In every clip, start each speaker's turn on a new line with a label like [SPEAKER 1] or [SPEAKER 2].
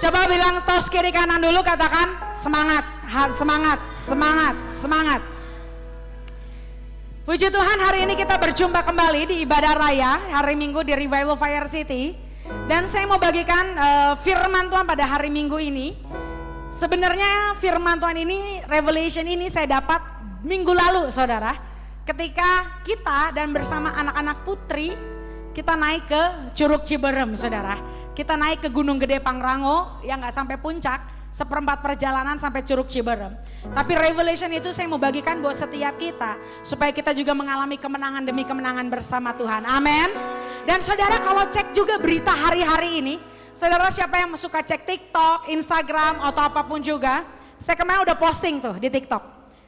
[SPEAKER 1] Coba bilang tos kiri kanan dulu, katakan semangat, semangat, semangat, semangat. Puji Tuhan, hari ini kita berjumpa kembali di ibadah raya hari Minggu di Revival Fire City. Dan saya mau bagikan firman Tuhan pada hari Minggu ini. Sebenarnya firman Tuhan ini, revelation ini saya dapat minggu lalu saudara. Ketika kita dan bersama anak-anak putri, kita naik ke Curug Ciberem saudara. Kita naik ke Gunung Gede Pangrango yang gak sampai puncak, seperempat perjalanan sampai Curug Ciberem. Tapi revelation itu saya mau bagikan buat setiap kita, supaya kita juga mengalami kemenangan demi kemenangan bersama Tuhan. Amin. Dan saudara kalau cek juga berita hari-hari ini, saudara siapa yang suka cek TikTok, Instagram atau apapun juga, saya kemarin udah posting tuh di TikTok.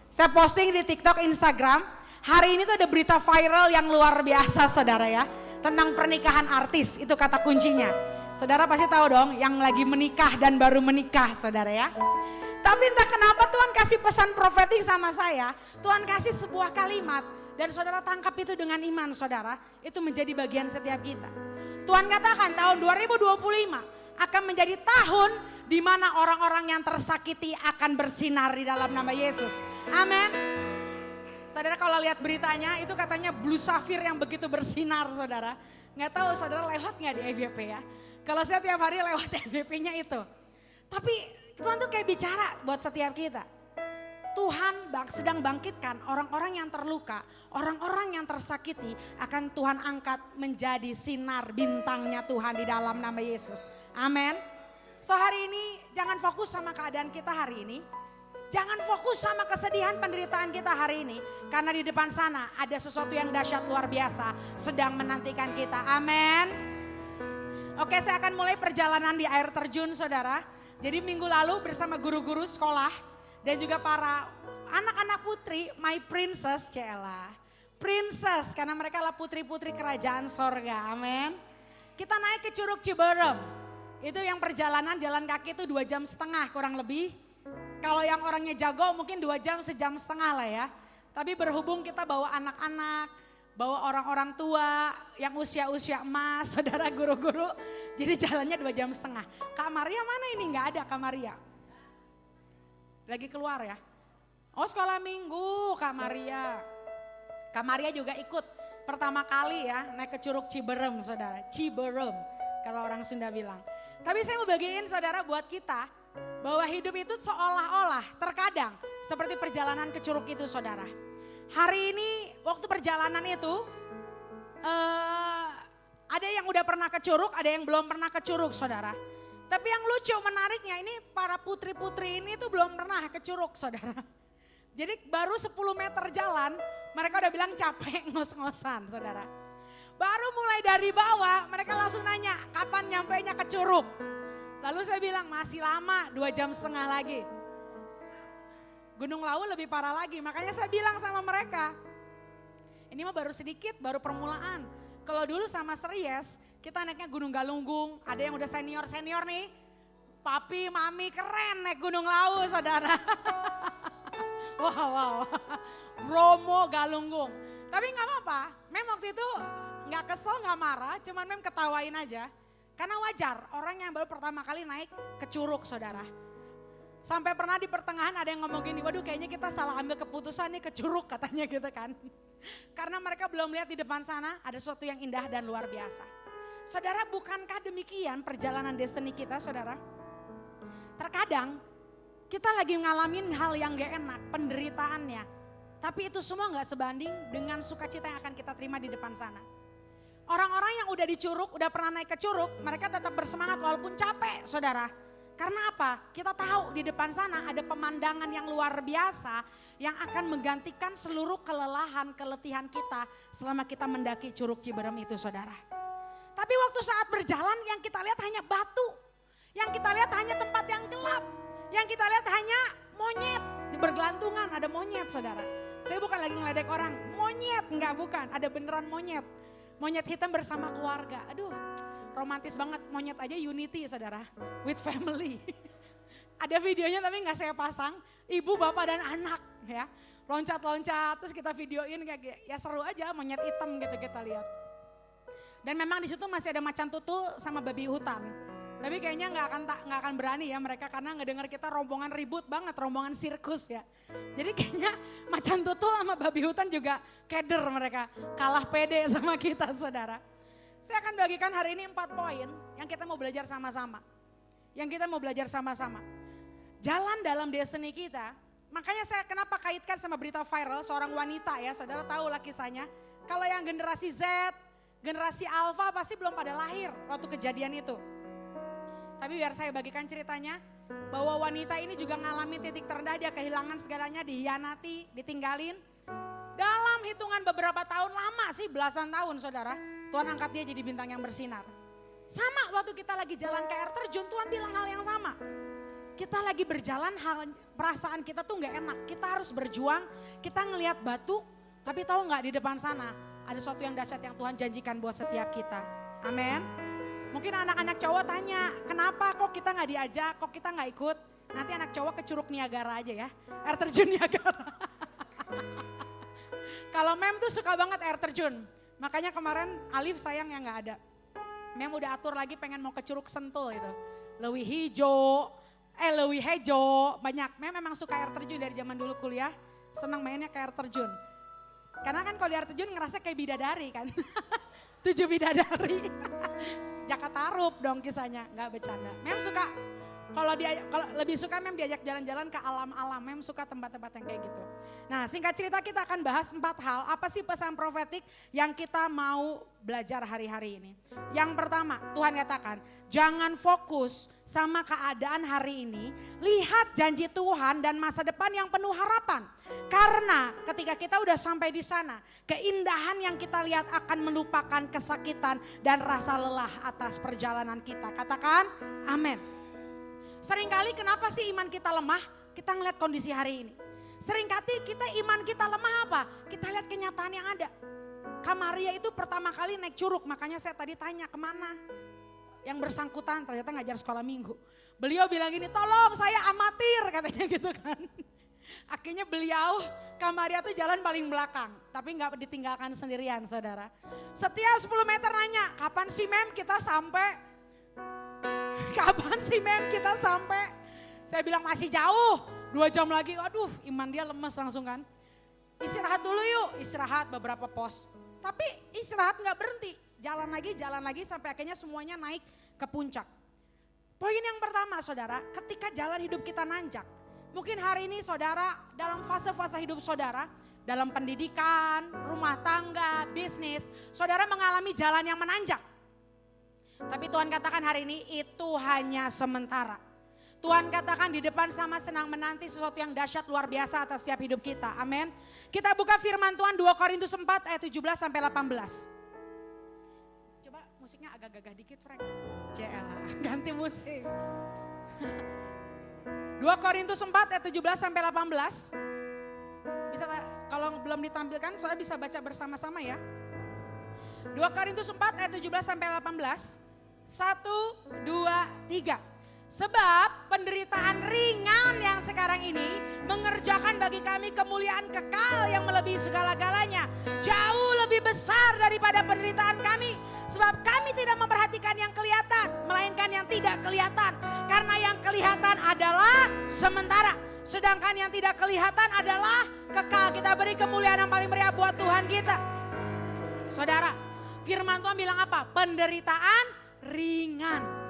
[SPEAKER 1] Saya posting di TikTok, Instagram, hari ini tuh ada berita viral yang luar biasa saudara ya, tentang pernikahan artis, itu kata kuncinya. Saudara pasti tahu dong yang lagi menikah dan baru menikah saudara ya. Tapi entah kenapa Tuhan kasih pesan profetik sama saya. Tuhan kasih sebuah kalimat dan saudara tangkap itu dengan iman saudara. Itu menjadi bagian setiap kita. Tuhan katakan tahun 2025 akan menjadi tahun di mana orang-orang yang tersakiti akan bersinar di dalam nama Yesus. Amin. Saudara kalau lihat beritanya itu katanya blue sapphire yang begitu bersinar saudara. Nggak tahu saudara lewat nggak di FYP ya. Kalau saya tiap hari lewat FYP-nya itu. Tapi Tuhan tuh kayak bicara buat setiap kita. Tuhan sedang bangkitkan orang-orang yang terluka, orang-orang yang tersakiti akan Tuhan angkat menjadi sinar bintangnya Tuhan di dalam nama Yesus. Amin. So hari ini jangan fokus sama keadaan kita hari ini. Jangan fokus sama kesedihan penderitaan kita hari ini. Karena di depan sana ada sesuatu yang dahsyat luar biasa sedang menantikan kita. Amin. Oke, saya akan mulai perjalanan di air terjun saudara. Jadi minggu lalu bersama guru-guru sekolah dan juga para anak-anak putri, my princess, Cela. Princess, karena mereka adalah putri-putri kerajaan sorga, amin. Kita naik ke Curug Ciberem. Itu yang perjalanan jalan kaki itu 2,5 jam kurang lebih. Kalau yang orangnya jago mungkin 2 jam, 1,5 jam lah ya. Tapi berhubung kita bawa anak-anak, bawa orang-orang tua yang usia-usia emas, saudara guru-guru. Jadi jalannya 2,5 jam. Kak Maria mana ini? Nggak ada Kak Maria. Lagi keluar ya. Oh sekolah minggu Kak Maria. Kak Maria juga ikut pertama kali ya naik ke Curug Ciberem saudara. Ciberem kalau orang Sunda bilang. Tapi saya mau bagiin saudara buat kita bahwa hidup itu seolah-olah terkadang seperti perjalanan ke curug itu saudara. Hari ini waktu perjalanan itu ada yang udah pernah ke curug, ada yang belum pernah ke curug saudara. Tapi yang lucu menariknya ini para putri-putri ini tuh belum pernah ke curug saudara. Jadi baru 10 meter jalan mereka udah bilang capek ngos-ngosan saudara. Baru mulai dari bawah mereka langsung nanya kapan nyampainya ke curug. Lalu saya bilang masih lama 2,5 jam lagi. Gunung Lawu lebih parah lagi, makanya saya bilang sama mereka, ini mah baru sedikit, baru permulaan. Kalau dulu sama Series, kita naiknya Gunung Galunggung, ada yang udah senior-senior nih. Papi, mami keren naik Gunung Lawu saudara. Wow, Bromo, Galunggung. Tapi gak apa-apa, Mem waktu itu gak kesel, gak marah, cuman Mem ketawain aja. Karena wajar, orang yang baru pertama kali naik ke curug saudara. Sampai pernah di pertengahan ada yang ngomong gini, waduh kayaknya kita salah ambil keputusan nih ke curug katanya gitu kan. Karena mereka belum lihat di depan sana ada sesuatu yang indah dan luar biasa. Saudara bukankah demikian perjalanan destiny kita saudara? Terkadang kita lagi ngalamin hal yang gak enak, penderitaannya. Tapi itu semua gak sebanding dengan sukacita yang akan kita terima di depan sana. Orang-orang yang udah di curug, udah pernah naik ke curug, mereka tetap bersemangat walaupun capek saudara. Karena apa? Kita tahu di depan sana ada pemandangan yang luar biasa yang akan menggantikan seluruh kelelahan, keletihan kita selama kita mendaki Curug Ciberem itu saudara. Tapi waktu saat berjalan yang kita lihat hanya batu, yang kita lihat hanya tempat yang gelap, yang kita lihat hanya monyet di bergelantungan, ada monyet saudara. Saya bukan lagi ngeledek orang, monyet enggak bukan, ada beneran monyet. Monyet hitam bersama keluarga, aduh. Romantis banget, monyet aja unity saudara, with family. Ada videonya tapi gak saya pasang, ibu, bapak dan anak ya. Loncat-loncat terus kita videoin kayak ya seru aja monyet hitam gitu kita lihat. Dan memang di situ masih ada macan tutul sama babi hutan. Tapi kayaknya nggak akan berani ya mereka karena ngedengar kita rombongan ribut banget, rombongan sirkus ya. Jadi kayaknya macan tutul sama babi hutan juga keder mereka, kalah pede sama kita saudara. Saya akan bagikan hari ini 4 poin yang kita mau belajar sama-sama. Jalan dalam destiny kita, makanya saya kenapa kaitkan sama berita viral seorang wanita ya, saudara tahu lah kisahnya. Kalau yang generasi Z, generasi Alpha pasti belum pada lahir waktu kejadian itu. Tapi biar saya bagikan ceritanya, bahwa wanita ini juga ngalami titik terendah, dia kehilangan segalanya, dihianati, ditinggalin. Dalam hitungan beberapa tahun, lama sih belasan tahun saudara, Tuhan angkat dia jadi bintang yang bersinar. Sama waktu kita lagi jalan ke air terjun, Tuhan bilang hal yang sama. Kita lagi berjalan, perasaan kita tuh gak enak, kita harus berjuang, kita ngelihat batu, tapi tahu gak di depan sana ada sesuatu yang dahsyat yang Tuhan janjikan buat setiap kita. Amin. Mungkin anak-anak cowok tanya, kenapa kok kita gak diajak, kok kita gak ikut. Nanti anak cowok ke Curug Niagara aja ya, air terjun Niagara. Kalau Mem tuh suka banget air terjun, makanya kemarin Alif sayang yang gak ada. Mem udah atur lagi pengen mau ke Curug Sentul itu. Leuwih Hejo, banyak. Mem memang suka air terjun dari zaman dulu kuliah, senang mainnya ke air terjun. Karena kan kalau di air terjun ngerasa kayak bidadari kan. 7 bidadari. Jakarta Tarup dong kisahnya, nggak bercanda. Mem suka, kalau lebih suka Mem diajak jalan-jalan ke alam-alam, Mem suka tempat-tempat yang kayak gitu. Nah singkat cerita kita akan bahas 4 hal, apa sih pesan profetik yang kita mau belajar hari-hari ini. Yang pertama, Tuhan katakan, jangan fokus sama keadaan hari ini, lihat janji Tuhan dan masa depan yang penuh harapan. Karena ketika kita udah sampai di sana, keindahan yang kita lihat akan melupakan kesakitan dan rasa lelah atas perjalanan kita. Katakan amin. Seringkali kenapa sih iman kita lemah? Kita ngeliat kondisi hari ini. Seringkali kita iman kita lemah apa? Kita lihat kenyataan yang ada. Kamaria itu pertama kali naik curug, makanya saya tadi tanya kemana yang bersangkutan, ternyata ngajar sekolah minggu. Beliau bilang gini, tolong saya amatir katanya gitu kan. Akhirnya beliau, Kamaria tuh jalan paling belakang, tapi gak ditinggalkan sendirian saudara. Setiap 10 meter nanya, kapan sih Mem kita sampai? Kapan sih Mem kita sampai? Saya bilang masih jauh, 2 jam lagi, aduh iman dia lemes langsung kan. Istirahat dulu yuk, istirahat beberapa pos. Tapi istirahat gak berhenti, jalan lagi sampai akhirnya semuanya naik ke puncak. Poin yang pertama saudara, ketika jalan hidup kita nanjak. Mungkin hari ini saudara dalam fase-fase hidup saudara, dalam pendidikan, rumah tangga, bisnis, saudara mengalami jalan yang menanjak. Tapi Tuhan katakan hari ini itu hanya sementara. Tuhan katakan di depan sama senang menanti sesuatu yang dahsyat luar biasa atas setiap hidup kita. Amin. Kita buka firman Tuhan 2 Korintus 4 ayat 17 sampai 18. Coba musiknya agak gagah dikit Frank. Ganti musik. 2 Korintus 4 ayat 17 sampai 18. Bisa kalau belum ditampilkan saya bisa baca bersama-sama ya. 2 Korintus 4 ayat 17 sampai 18. 1, 2, 3. Sebab penderitaan ringan yang sekarang ini mengerjakan bagi kami kemuliaan kekal yang melebihi segala-galanya. Jauh lebih besar daripada penderitaan kami. Sebab kami tidak memperhatikan yang kelihatan, melainkan yang tidak kelihatan. Karena yang kelihatan adalah sementara. Sedangkan yang tidak kelihatan adalah kekal. Kita beri kemuliaan yang paling meriah buat Tuhan kita. Saudara, firman Tuhan bilang apa? Penderitaan ringan.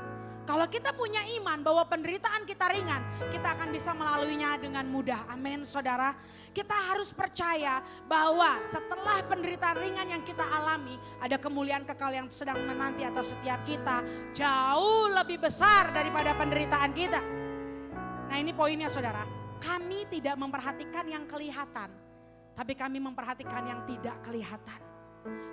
[SPEAKER 1] Kalau kita punya iman bahwa penderitaan kita ringan, kita akan bisa melaluinya dengan mudah. Amin saudara. Kita harus percaya bahwa setelah penderitaan ringan yang kita alami, ada kemuliaan kekal yang sedang menanti atas setiap kita. Jauh lebih besar daripada penderitaan kita. Nah ini poinnya saudara. Kami tidak memperhatikan yang kelihatan, tapi kami memperhatikan yang tidak kelihatan.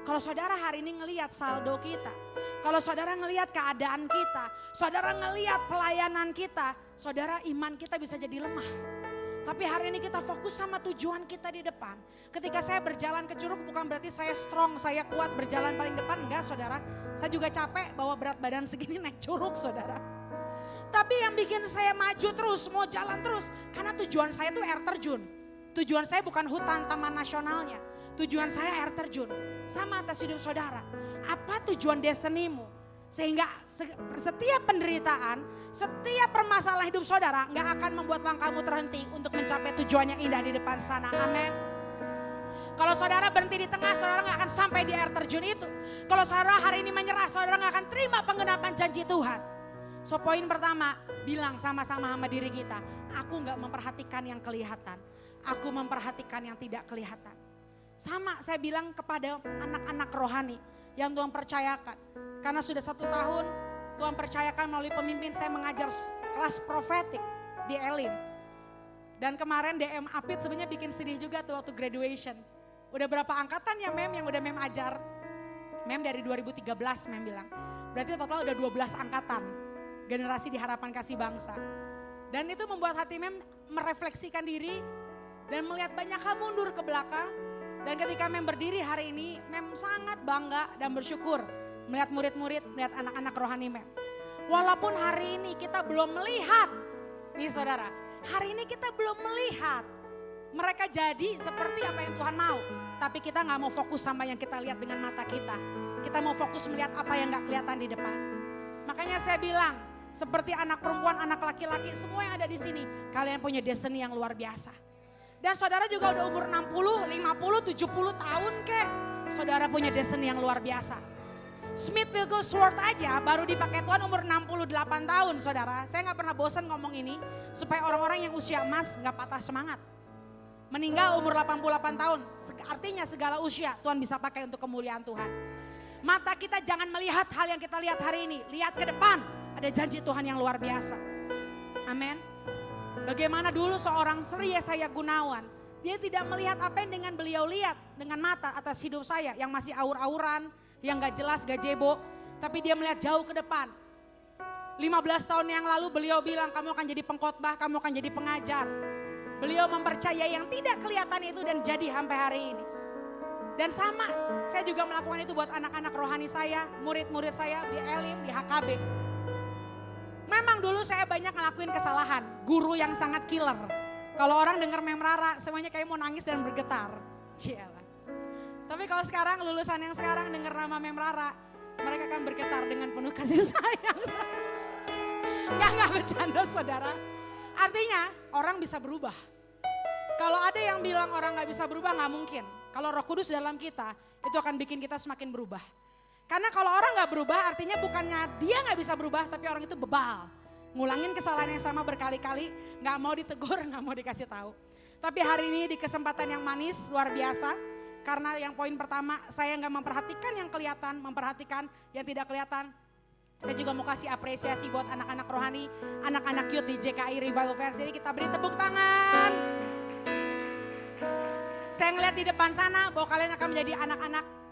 [SPEAKER 1] Kalau saudara hari ini ngelihat saldo kita, kalau saudara ngelihat keadaan kita, saudara ngelihat pelayanan kita, saudara iman kita bisa jadi lemah. Tapi hari ini kita fokus sama tujuan kita di depan. Ketika saya berjalan ke curug bukan berarti saya strong, saya kuat berjalan paling depan. Enggak saudara, saya juga capek bawa berat badan segini naik curug saudara. Tapi yang bikin saya maju terus, mau jalan terus, karena tujuan saya tuh air terjun. Tujuan saya bukan hutan taman nasionalnya, tujuan saya air terjun. Sama atas hidup saudara. Apa tujuan destinimu? Sehingga setiap penderitaan, setiap permasalahan hidup saudara gak akan membuat langkahmu terhenti untuk mencapai tujuan yang indah di depan sana. Amin. Kalau saudara berhenti di tengah, saudara gak akan sampai di air terjun itu. Kalau saudara hari ini menyerah, saudara gak akan terima penggenapan janji Tuhan. So poin pertama, bilang sama-sama sama diri kita, aku gak memperhatikan yang kelihatan. Aku memperhatikan yang tidak kelihatan. Sama saya bilang kepada anak-anak rohani yang Tuhan percayakan. Karena sudah 1 tahun Tuhan percayakan melalui pemimpin saya mengajar kelas profetik di Elim. Dan kemarin DM Apit sebenarnya bikin sedih juga tuh waktu graduation. Udah berapa angkatan ya Mem yang udah Mem ajar? Mem dari 2013 Mem bilang. Berarti total udah 12 angkatan. Generasi di harapan kasih bangsa. Dan itu membuat hati Mem merefleksikan diri dan melihat banyak hal mundur ke belakang. Dan ketika Mem berdiri hari ini, Mem sangat bangga dan bersyukur melihat murid-murid, melihat anak-anak rohani Mem. Walaupun hari ini kita belum melihat, nih saudara, hari ini kita belum melihat mereka jadi seperti apa yang Tuhan mau. Tapi kita gak mau fokus sama yang kita lihat dengan mata kita. Kita mau fokus melihat apa yang gak kelihatan di depan. Makanya saya bilang, seperti anak perempuan, anak laki-laki, semua yang ada di sini, kalian punya destiny yang luar biasa. Dan saudara juga udah umur 60, 50, 70 tahun kek. Saudara punya destiny yang luar biasa. Smith Wigglesworth aja baru dipakai Tuhan umur 68 tahun saudara. Saya gak pernah bosan ngomong ini. Supaya orang-orang yang usia emas gak patah semangat. Meninggal umur 88 tahun. Artinya segala usia Tuhan bisa pakai untuk kemuliaan Tuhan. Mata kita jangan melihat hal yang kita lihat hari ini. Lihat ke depan. Ada janji Tuhan yang luar biasa. Amin. Bagaimana dulu seorang Sri Yesaya Gunawan. Dia tidak melihat apa yang dengan beliau lihat. Dengan mata atas hidup saya yang masih aur-auran. Yang gak jelas, gak jebo. Tapi dia melihat jauh ke depan. 15 tahun yang lalu beliau bilang kamu akan jadi pengkhotbah, kamu akan jadi pengajar. Beliau mempercayai yang tidak kelihatan itu dan jadi sampai hari ini. Dan sama, saya juga melakukan itu buat anak-anak rohani saya, murid-murid saya di Elim, di HKB. Memang dulu saya banyak ngelakuin kesalahan, guru yang sangat killer. Kalau orang dengar Mem Rara, semuanya kayak mau nangis dan bergetar. Cielah. Tapi kalau sekarang lulusan yang sekarang dengar nama Mem Rara, mereka akan bergetar dengan penuh kasih sayang. Gak bercanda saudara. Artinya orang bisa berubah. Kalau ada yang bilang orang gak bisa berubah gak mungkin. Kalau Roh Kudus dalam kita itu akan bikin kita semakin berubah. Karena kalau orang gak berubah artinya bukannya dia gak bisa berubah tapi orang itu bebal. Ngulangin kesalahan yang sama berkali-kali gak mau ditegur, gak mau dikasih tahu. Tapi hari ini di kesempatan yang manis luar biasa. Karena yang poin pertama saya gak memperhatikan yang kelihatan, memperhatikan yang tidak kelihatan. Saya juga mau kasih apresiasi buat anak-anak rohani, anak-anak youth di JKI Revival Versi. Kita beri tepuk tangan. Saya ngeliat di depan sana bahwa kalian akan menjadi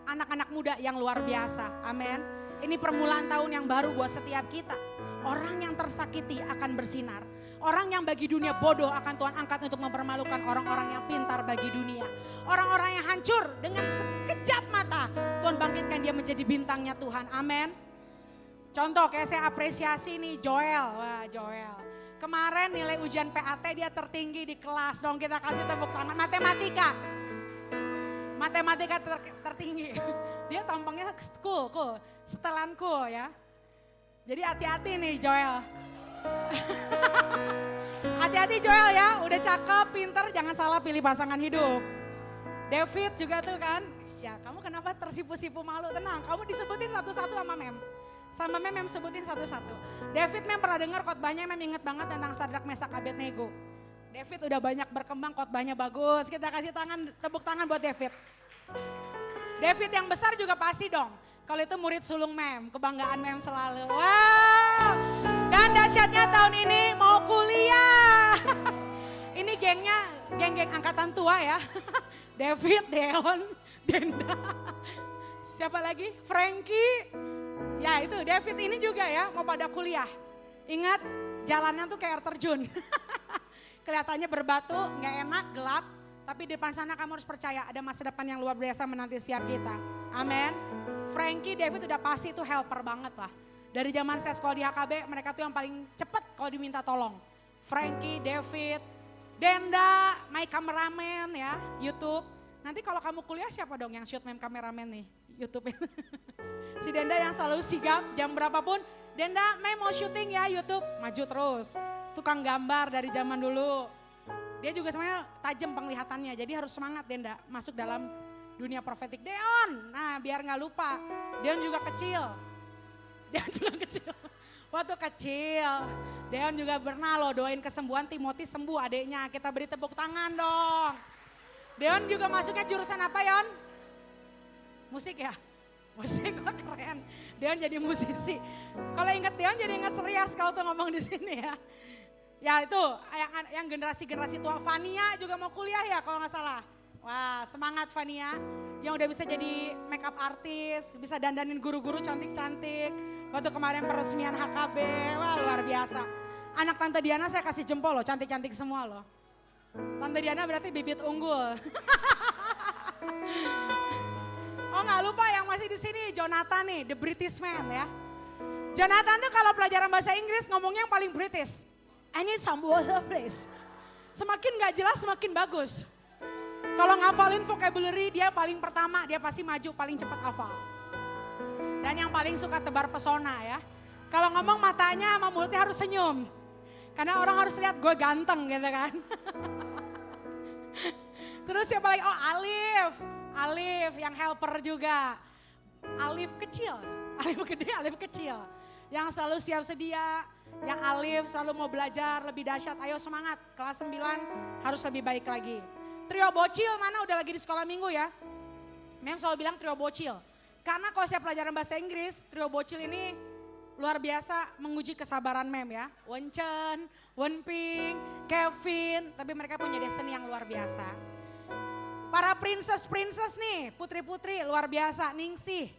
[SPEAKER 1] anak-anak muda yang luar biasa. Amin. Ini permulaan tahun yang baru buat setiap kita. Orang yang tersakiti akan bersinar. Orang yang bagi dunia bodoh akan Tuhan angkat untuk mempermalukan orang-orang yang pintar bagi dunia. Orang-orang yang hancur dengan sekejap mata Tuhan bangkitkan dia menjadi bintangnya Tuhan. Amin. Contoh kayak saya apresiasi nih Joel. Wah Joel. Kemarin nilai ujian PAT dia tertinggi di kelas. Dong kita kasih tepuk tangan. Matematika. Matematika tertinggi. Dia tampangnya cool. Setelan cool ya. Jadi hati-hati nih Joel. Hati-hati Joel ya. Udah cakep, pinter, jangan salah pilih pasangan hidup. David juga tuh kan. Ya kamu kenapa tersipu-sipu malu? Tenang, kamu disebutin satu-satu sama Mem. Sama Mem sebutin satu-satu. David Mem pernah dengar khotbahnya, Mem inget banget tentang Sadrak Mesak Abednego. David udah banyak berkembang, khotbahnya bagus. Kita kasih tepuk tangan buat David. David yang besar juga pasti dong. Kalau itu murid sulung Mem, kebanggaan Mem selalu. Wow. Dan dahsyatnya tahun ini mau kuliah. Ini geng-geng angkatan tua ya. David, Deon, Denda. Siapa lagi? Frankie. Ya itu David ini juga ya mau pada kuliah. Ingat jalanan tuh kayak air terjun. Kelihatannya berbatu, gak enak, gelap. Tapi di depan sana kamu harus percaya ada masa depan yang luar biasa menanti setiap kita. Amin. Frankie, David udah pasti itu helper banget lah. Dari zaman saya sekolah di HKB mereka tuh yang paling cepet kalau diminta tolong. Frankie, David, Denda, my cameraman ya, YouTube. Nanti kalau kamu kuliah siapa dong yang shoot mem kameramen nih? YouTube. Si Denda yang selalu sigap jam berapapun. Denda mem mau syuting ya YouTube, maju terus. Tukang gambar dari zaman dulu. Dia juga sebenarnya tajam penglihatannya, jadi harus semangat Denda masuk dalam dunia profetik. Deon, nah biar gak lupa, Deon juga kecil. Waktu kecil, Deon juga pernah loh doain kesembuhan Timothy sembuh adiknya, kita beri tepuk tangan dong. Deon juga masuknya jurusan apa Yon? Musik ya? Musik, wah keren. Deon jadi musisi. Kalau inget Deon jadi inget Serias kalau tuh ngomong di sini ya. Ya itu yang generasi-generasi tua. Fania juga mau kuliah ya kalau nggak salah. Wah semangat Fania. Yang udah bisa jadi makeup artis, bisa dandanin guru-guru cantik-cantik. Waktu kemarin peresmian HKB, wah luar biasa. Anak Tante Diana saya kasih jempol loh, cantik-cantik semua loh. Tante Diana berarti bibit unggul. Oh nggak lupa yang masih di sini, Jonathan nih, the British man ya. Jonathan tuh kalau pelajaran bahasa Inggris ngomongnya yang paling British. I need some water please. Semakin gak jelas semakin bagus. Kalau ngafalin vocabulary dia paling pertama, dia pasti maju paling cepat hafal. Dan yang paling suka tebar pesona ya. Kalau ngomong matanya sama mulutnya harus senyum. Karena orang harus lihat gue ganteng gitu kan. Terus siapa lagi? Oh Alif yang helper juga. Alif kecil, Alif gede, Alif kecil. Yang selalu siap sedia, yang Alif selalu mau belajar lebih dahsyat. Ayo semangat, kelas 9 harus lebih baik lagi. Trio bocil mana udah lagi di sekolah minggu ya. Mem selalu bilang trio bocil. Karena kalau saya pelajaran bahasa Inggris, trio bocil ini luar biasa menguji kesabaran Mem ya. Wencen, Wenping, Kevin, tapi mereka punya destiny yang luar biasa. Para princess nih, putri-putri luar biasa. Ningsih,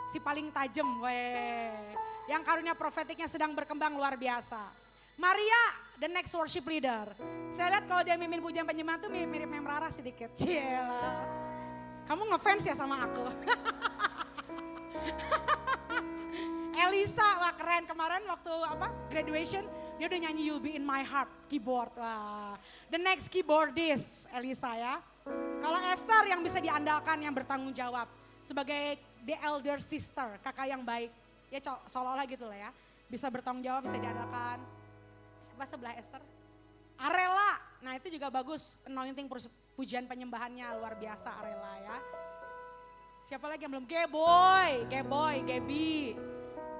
[SPEAKER 1] si paling tajam, weh. Yang karunia profetiknya sedang berkembang luar biasa. Maria, the next worship leader. Saya lihat kalau dia mimpin pujian penyembahan tuh mirip Mem Rara sedikit. Cielah. Kamu ngefans ya sama aku. Elisa, wah keren. Kemarin waktu graduation, dia udah nyanyi You'll Be In My Heart, keyboard. Wah. The next keyboardist, Elisa ya. Kalau Esther yang bisa diandalkan, yang bertanggung jawab. Sebagai the elder sister, kakak yang baik. Ya seolah-olah gitu lah ya. Bisa bertanggung jawab, bisa diandalkan. Siapa sebelah Esther? Arela, nah itu juga bagus. Anointing pujian penyembahannya luar biasa Arela ya. Siapa lagi yang belum?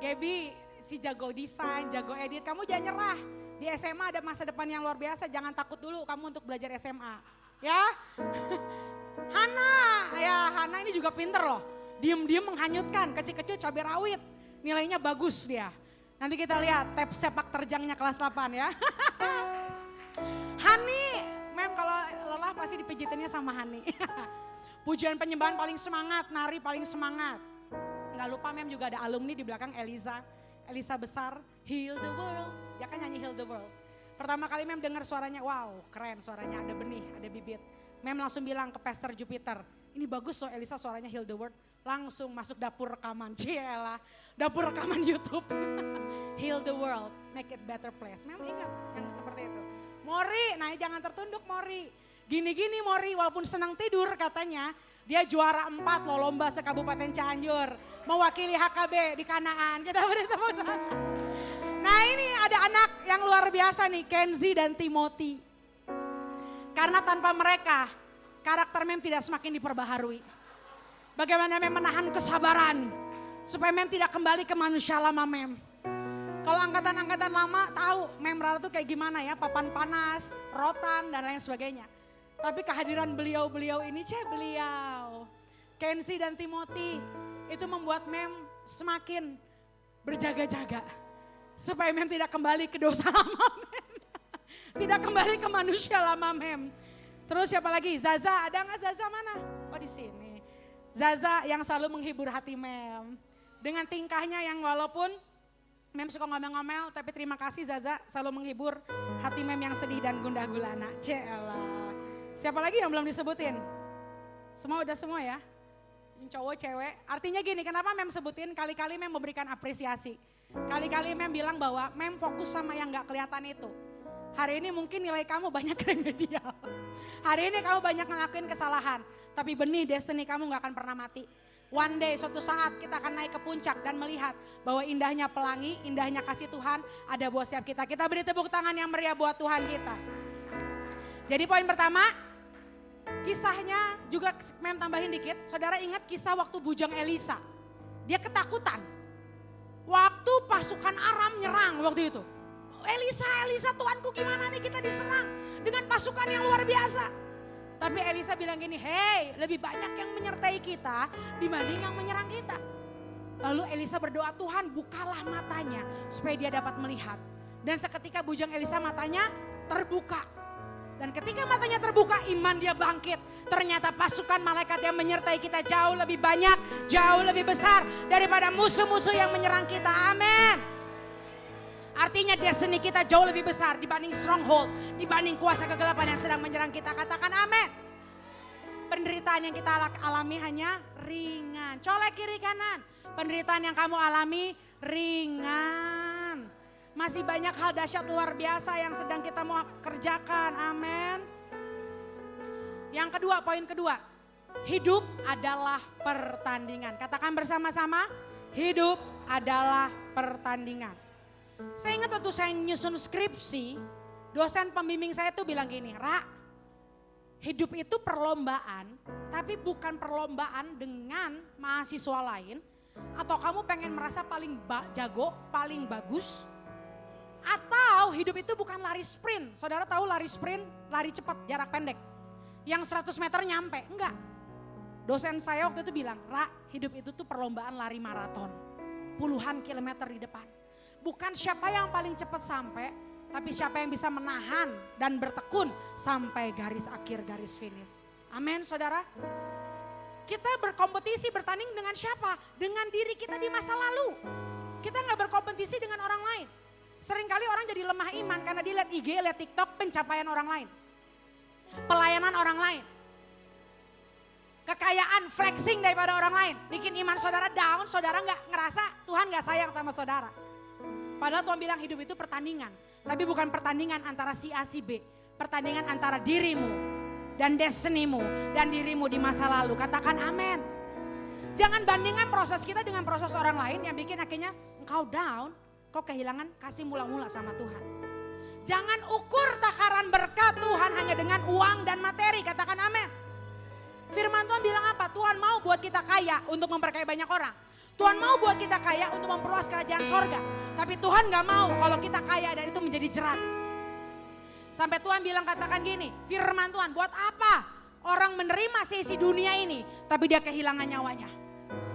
[SPEAKER 1] Gaby si jago desain, jago edit. Kamu jangan nyerah. Di SMA ada masa depan yang luar biasa. Jangan takut dulu kamu untuk belajar SMA. Ya. Hana ini juga pinter loh. Diem-diem menghanyutkan, kecil-kecil cabai rawit. Nilainya bagus dia. Nanti kita lihat tab sepak terjangnya kelas 8 ya. Hani, Mem kalau lelah pasti dipijitinnya sama Hani. Pujian penyembahan paling semangat, nari paling semangat. Gak lupa Mem juga ada alumni di belakang Elisa besar, Heal the World. Ya kan nyanyi Heal the World. Pertama kali Mem dengar suaranya, wow keren suaranya, ada benih, ada bibit. Mem langsung bilang ke Pastor Jupiter, ini bagus loh Elisa suaranya Heal the World. Langsung masuk dapur rekaman, cielah, dapur rekaman YouTube. Heal the world, make it better place. Mem ingat yang seperti itu. Mori, nah jangan tertunduk Mori. Gini-gini Mori, walaupun senang tidur katanya, dia juara 4 loh lomba se-Kabupaten Cianjur. Mewakili HKB di Kanaan, kita beri tepuk tangan. Nah ini ada anak yang luar biasa nih, Kenzi dan Timothy. Karena tanpa mereka, karakter Mem tidak semakin diperbaharui. Bagaimana Mem menahan kesabaran, supaya Mem tidak kembali ke manusia lama Mem. Kalau angkatan-angkatan lama tahu Mem Rara tuh kayak gimana ya, papan panas, rotan dan lain sebagainya. Tapi kehadiran beliau-beliau ini, beliau, Kenzi dan Timothy, itu membuat Mem semakin berjaga-jaga. Supaya Mem tidak kembali ke dosa lama Mem. Tidak kembali ke manusia lama Mem. Terus siapa lagi? Zaza, ada gak Zaza mana? Oh di sini. Zaza yang selalu menghibur hati Mem. Dengan tingkahnya yang walaupun Mem suka ngomel-ngomel, tapi terima kasih Zaza selalu menghibur hati Mem yang sedih dan gundah gulana. Celah. Siapa lagi yang belum disebutin? Semua udah semua ya? Cowok, cewek. Artinya gini, kenapa Mem sebutin? Kali-kali Mem memberikan apresiasi. Kali-kali Mem bilang bahwa Mem fokus sama yang gak kelihatan itu. Hari ini mungkin nilai kamu banyak remedial. Hari ini kamu banyak ngelakuin kesalahan. Tapi benih destiny kamu gak akan pernah mati. One day suatu saat kita akan naik ke puncak dan melihat bahwa indahnya pelangi, indahnya kasih Tuhan ada buat setiap kita. Kita beri tepuk tangan yang meriah buat Tuhan kita. Jadi poin pertama, kisahnya juga mem tambahin dikit. Saudara ingat kisah waktu bujang Elisa. Dia ketakutan. Waktu pasukan Aram nyerang waktu itu. Elisa Tuanku gimana nih kita diserang dengan pasukan yang luar biasa. Tapi Elisa bilang gini, hey lebih banyak yang menyertai kita dibanding yang menyerang kita. Lalu Elisa berdoa, Tuhan bukalah matanya supaya dia dapat melihat. Dan seketika bujang Elisa matanya terbuka. Dan ketika matanya terbuka iman dia bangkit. Ternyata pasukan malaikat yang menyertai kita jauh lebih banyak, jauh lebih besar daripada musuh-musuh yang menyerang kita. Amin. Artinya destiny kita jauh lebih besar dibanding stronghold, dibanding kuasa kegelapan yang sedang menyerang kita. Katakan amin. Penderitaan yang kita alami hanya ringan. Colek kiri kanan. Penderitaan yang kamu alami ringan. Masih banyak hal dahsyat luar biasa yang sedang kita mau kerjakan. Amin. Yang kedua, poin kedua. Hidup adalah pertandingan. Katakan bersama-sama, hidup adalah pertandingan. Saya ingat waktu saya nyusun skripsi, dosen pembimbing saya tuh bilang gini, Ra, hidup itu perlombaan, tapi bukan perlombaan dengan mahasiswa lain, atau kamu pengen merasa paling jago, paling bagus, atau hidup itu bukan lari sprint. Saudara tahu lari sprint, lari cepat, jarak pendek, yang 100 meter nyampe, enggak. Dosen saya waktu itu bilang, Ra, hidup itu tuh perlombaan lari maraton, puluhan kilometer di depan. Bukan siapa yang paling cepat sampai, tapi siapa yang bisa menahan dan bertekun sampai garis akhir, garis finish. Amin saudara. Kita berkompetisi bertanding dengan siapa? Dengan diri kita di masa lalu. Kita gak berkompetisi dengan orang lain. Seringkali orang jadi lemah iman karena dia lihat IG, lihat TikTok pencapaian orang lain. Pelayanan orang lain. Kekayaan, flexing daripada orang lain. Bikin iman saudara down, saudara gak ngerasa Tuhan gak sayang sama saudara. Padahal Tuhan bilang hidup itu pertandingan. Tapi bukan pertandingan antara si A si B. Pertandingan antara dirimu dan destinimu dan dirimu di masa lalu. Katakan amin. Jangan bandingkan proses kita dengan proses orang lain yang bikin akhirnya engkau down. Kau kehilangan kasih mula-mula sama Tuhan. Jangan ukur takaran berkat Tuhan hanya dengan uang dan materi. Katakan amin. Firman Tuhan bilang apa? Tuhan mau buat kita kaya untuk memperkaya banyak orang. Tuhan mau buat kita kaya untuk memperluas kerajaan sorga. Tapi Tuhan gak mau kalau kita kaya dan itu menjadi jerat. Sampai Tuhan bilang katakan gini, firman Tuhan, buat apa orang menerima sisi dunia ini tapi dia kehilangan nyawanya.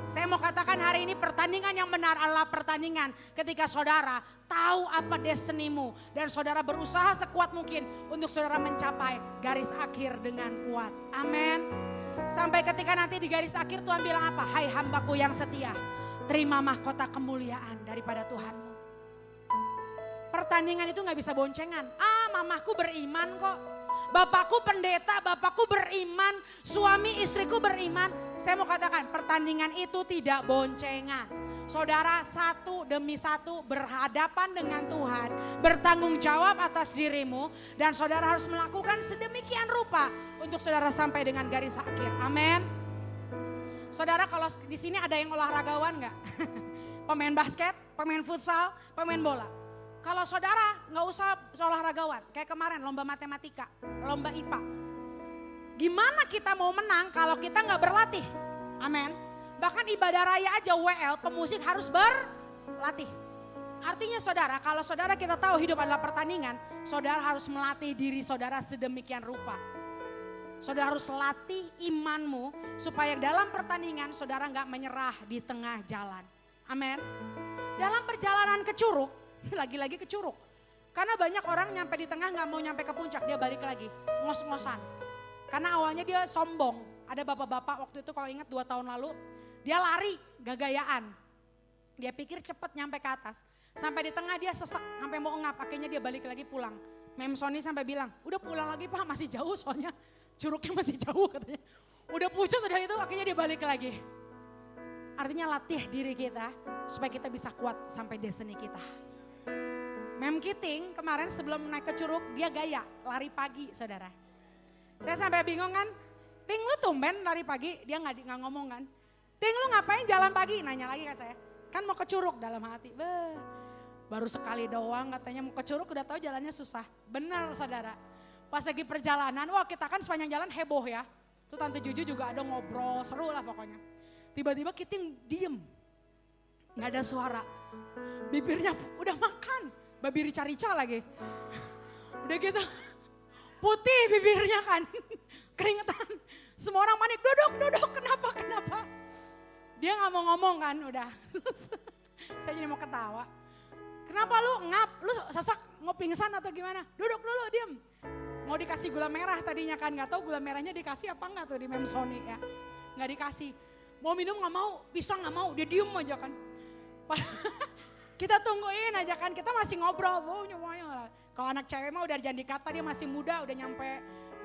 [SPEAKER 1] Saya mau katakan hari ini pertandingan yang benar adalah pertandingan ketika saudara tahu apa destinimu. Dan saudara berusaha sekuat mungkin untuk saudara mencapai garis akhir dengan kuat. Amin. Sampai ketika nanti di garis akhir Tuhan bilang apa? Hai hambaku yang setia, terima mahkota kemuliaan daripada Tuhanmu. Pertandingan itu gak bisa boncengan. Mamaku beriman kok. Bapakku pendeta, bapakku beriman, suami istriku beriman. Saya mau katakan pertandingan itu tidak boncengan. Saudara satu demi satu berhadapan dengan Tuhan, bertanggung jawab atas dirimu. Dan saudara harus melakukan sedemikian rupa untuk saudara sampai dengan garis akhir. Amin. Saudara kalau di sini ada yang olahragawan gak? Pemain basket, pemain futsal, pemain bola. Kalau saudara gak usah olahragawan, kayak kemarin lomba matematika, lomba IPA. Gimana kita mau menang kalau kita gak berlatih? Amin. Bahkan ibadah raya aja WL, pemusik harus berlatih. Artinya saudara, kalau saudara kita tahu hidup adalah pertandingan, saudara harus melatih diri saudara sedemikian rupa. Saudara harus latih imanmu supaya dalam pertandingan saudara gak menyerah di tengah jalan. Amin. Dalam perjalanan ke Curug, lagi-lagi ke Curug. Karena banyak orang nyampe di tengah gak mau nyampe ke puncak, dia balik lagi, ngos-ngosan. Karena awalnya dia sombong, ada bapak-bapak waktu itu kalau ingat 2 tahun lalu, dia lari gagayaan. Dia pikir cepet nyampe ke atas. Sampai di tengah dia sesek, sampai mau ngap, akhirnya dia balik lagi pulang. Mem Sony sampai bilang, udah pulang lagi Pak, masih jauh soalnya Curugnya masih jauh katanya. Udah pucet udah itu, akhirnya dia balik lagi. Artinya latih diri kita supaya kita bisa kuat sampai destiny kita. Mem Kiting kemarin sebelum naik ke Curug dia gaya lari pagi saudara. Saya sampai bingung kan, Ting lu tumben lari pagi, dia nggak ngomong kan. Ting lu ngapain jalan pagi, nanya lagi kan saya. Kan mau ke Curug dalam hati, baru sekali doang katanya mau ke Curug udah tahu jalannya susah. Benar saudara, pas lagi perjalanan, wah kita kan sepanjang jalan heboh ya. Tuh Tante Juju juga ada ngobrol, seru lah pokoknya. Tiba-tiba Kiting diem, nggak ada suara. Bibirnya udah makan, babi rica-rica lagi. Udah gitu, putih bibirnya kan, keringetan. Semua orang panik, duduk, kenapa? Dia nggak mau ngomong kan, udah. Saya jadi mau ketawa. Kenapa lu ngap, lu sesak mau pingsan atau gimana? Duduk dulu, diem. Mau dikasih gula merah tadinya kan, nggak tahu gula merahnya dikasih apa enggak tuh di Mem Sony ya. Nggak dikasih. Mau minum nggak mau, pisang nggak mau, dia diem aja kan. Kita tungguin aja kan, kita masih ngobrol. Semuanya. Kalau anak cewek mah udah jangan dikata, dia masih muda, udah nyampe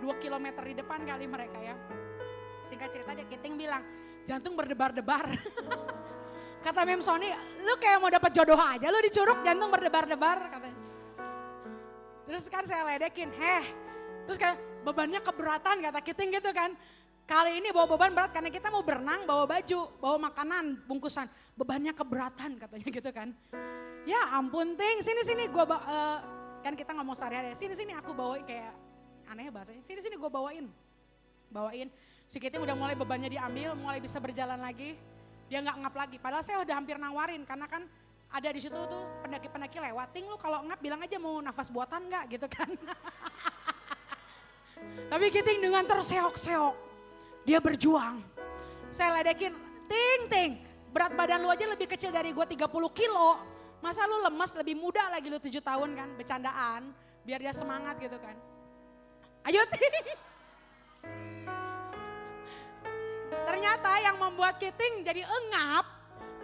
[SPEAKER 1] 2 kilometer di depan kali mereka ya. Singkat cerita dia Kiting bilang, jantung berdebar-debar. Kata Mem Sony, lu kayak mau dapat jodoh aja, lu di Curug jantung berdebar-debar katanya. Terus kan saya ledekin, terus kayak bebannya keberatan kata Kiting gitu kan. Kali ini bawa beban berat karena kita mau berenang, bawa baju, bawa makanan, bungkusan. Bebannya keberatan katanya gitu kan. Ya ampun Ting, sini gua kan kita ngomong sehari-hari, sini aku bawain kayak aneh bahasanya. Sini gua bawain. Si Kiting udah mulai bebannya diambil, mulai bisa berjalan lagi. Dia nggak ngap lagi. Padahal saya udah hampir nawarin karena kan ada di situ tuh pendaki-pendaki lewat. Ting lu kalau ngap bilang aja mau nafas buatan nggak gitu kan. Tapi Kiting dengan terseok-seok. Dia berjuang. Saya ledekin, Ting, berat badan lu aja lebih kecil dari gue 30 kilo. Masa lu lemas lebih muda lagi lu 7 tahun kan, bercandaan. Biar dia semangat gitu kan. Ayo Ting. Ternyata yang membuat Kiting jadi engap,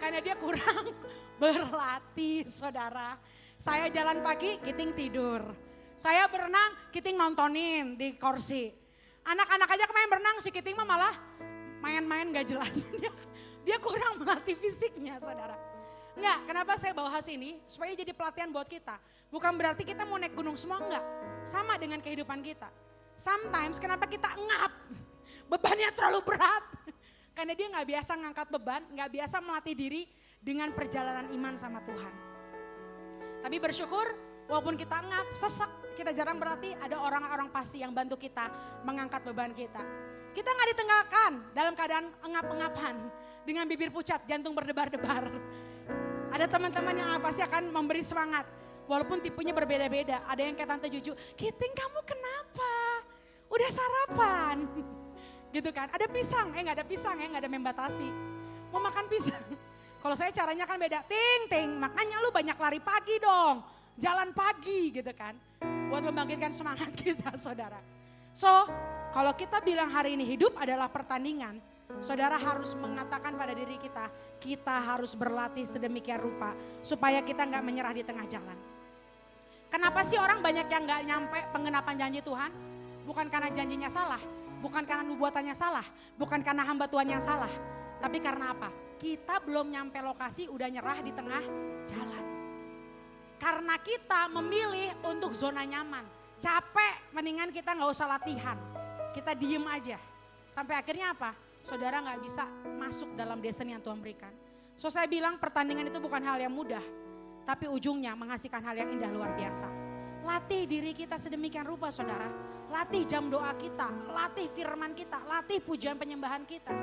[SPEAKER 1] karena dia kurang berlatih saudara. Saya jalan pagi, Kiting tidur. Saya berenang, Kiting nontonin di kursi. Anak-anak aja kemarin berenang, si Kiting mah malah main-main gak jelas. Dia kurang melatih fisiknya saudara. Enggak, kenapa saya bahas ini? Supaya jadi pelatihan buat kita. Bukan berarti kita mau naik gunung semua, enggak. Sama dengan kehidupan kita. Sometimes kenapa kita ngap? Bebannya terlalu berat. Karena dia gak biasa ngangkat beban, gak biasa melatih diri dengan perjalanan iman sama Tuhan. Tapi bersyukur walaupun kita ngap, sesak, kita jarang berarti ada orang-orang pasti yang bantu kita mengangkat beban kita. Kita gak ditinggalkan dalam keadaan engap-engapan dengan bibir pucat, jantung berdebar-debar. Ada teman-teman yang pasti akan memberi semangat walaupun tipenya berbeda-beda. Ada yang kayak Tante Juju, Kiting kamu kenapa? Udah sarapan? Gitu kan, ada pisang, gak ada pisang gak ada membatasi. Mau makan pisang. Kalau saya caranya kan beda, Ting, makanya lu banyak lari pagi dong. Jalan pagi gitu kan, buat membangkitkan semangat kita saudara. So, kalau kita bilang hari ini hidup adalah pertandingan, saudara harus mengatakan pada diri kita harus berlatih sedemikian rupa supaya kita gak menyerah di tengah jalan. Kenapa sih orang banyak yang gak nyampe penggenapan janji Tuhan? Bukan karena janjinya salah, bukan karena nubuatannya salah, bukan karena hamba Tuhan yang salah. Tapi karena apa? Kita belum nyampe lokasi udah nyerah di tengah jalan. Karena kita memilih untuk zona nyaman. Capek, mendingan kita gak usah latihan. Kita diem aja. Sampai akhirnya apa? Saudara gak bisa masuk dalam destiny yang Tuhan berikan. So saya bilang pertandingan itu bukan hal yang mudah. Tapi ujungnya menghasilkan hal yang indah luar biasa. Latih diri kita sedemikian rupa saudara. Latih jam doa kita, latih firman kita, latih pujian penyembahan kita.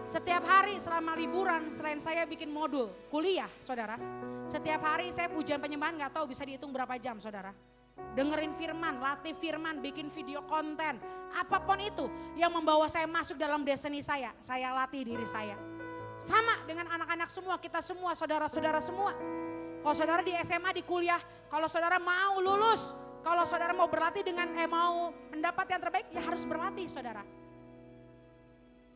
[SPEAKER 1] Setiap hari selama liburan selain saya bikin modul kuliah saudara. Setiap hari saya pujian penyembahan gak tahu bisa dihitung berapa jam saudara. Dengerin firman, latih firman, bikin video konten. Apapun itu yang membawa saya masuk dalam destiny saya latih diri saya. Sama dengan anak-anak semua, kita semua, saudara-saudara semua. Kalau saudara di SMA, di kuliah, kalau saudara mau lulus, kalau saudara mau berlatih dengan mau mendapat yang terbaik, ya harus berlatih saudara.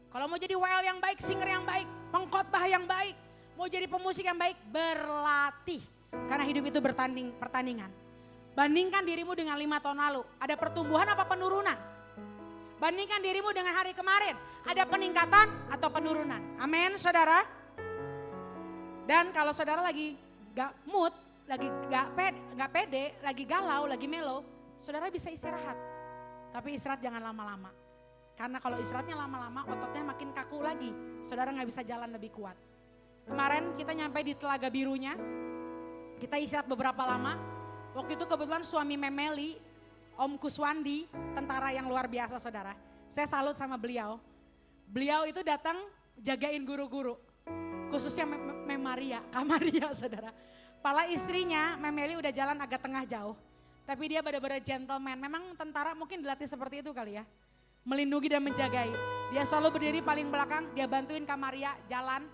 [SPEAKER 1] Kalau mau jadi WL yang baik, singer yang baik, pengkhotbah yang baik, mau jadi pemusik yang baik, berlatih. Karena hidup itu pertandingan. Bandingkan dirimu dengan 5 tahun lalu, ada pertumbuhan apa penurunan? Bandingkan dirimu dengan hari kemarin, ada peningkatan atau penurunan? Amin saudara. Dan kalau saudara lagi gak mood, gak pede, lagi galau, lagi melo, saudara bisa istirahat. Tapi istirahat jangan lama-lama. Karena kalau istirahatnya lama-lama ototnya makin kaku lagi. Saudara gak bisa jalan lebih kuat. Kemarin kita nyampe di Telaga Birunya, kita istirahat beberapa lama. Waktu itu kebetulan suami Memeli, Om Kuswandi, tentara yang luar biasa saudara. Saya salut sama beliau. Beliau itu datang jagain guru-guru. Khususnya Maria, Kak Maria saudara. Pala istrinya, Memeli udah jalan agak tengah jauh. Tapi dia benar-benar gentleman. Memang tentara mungkin dilatih seperti itu kali ya. Melindungi dan menjagai. Dia selalu berdiri paling belakang, dia bantuin Kak Maria jalan.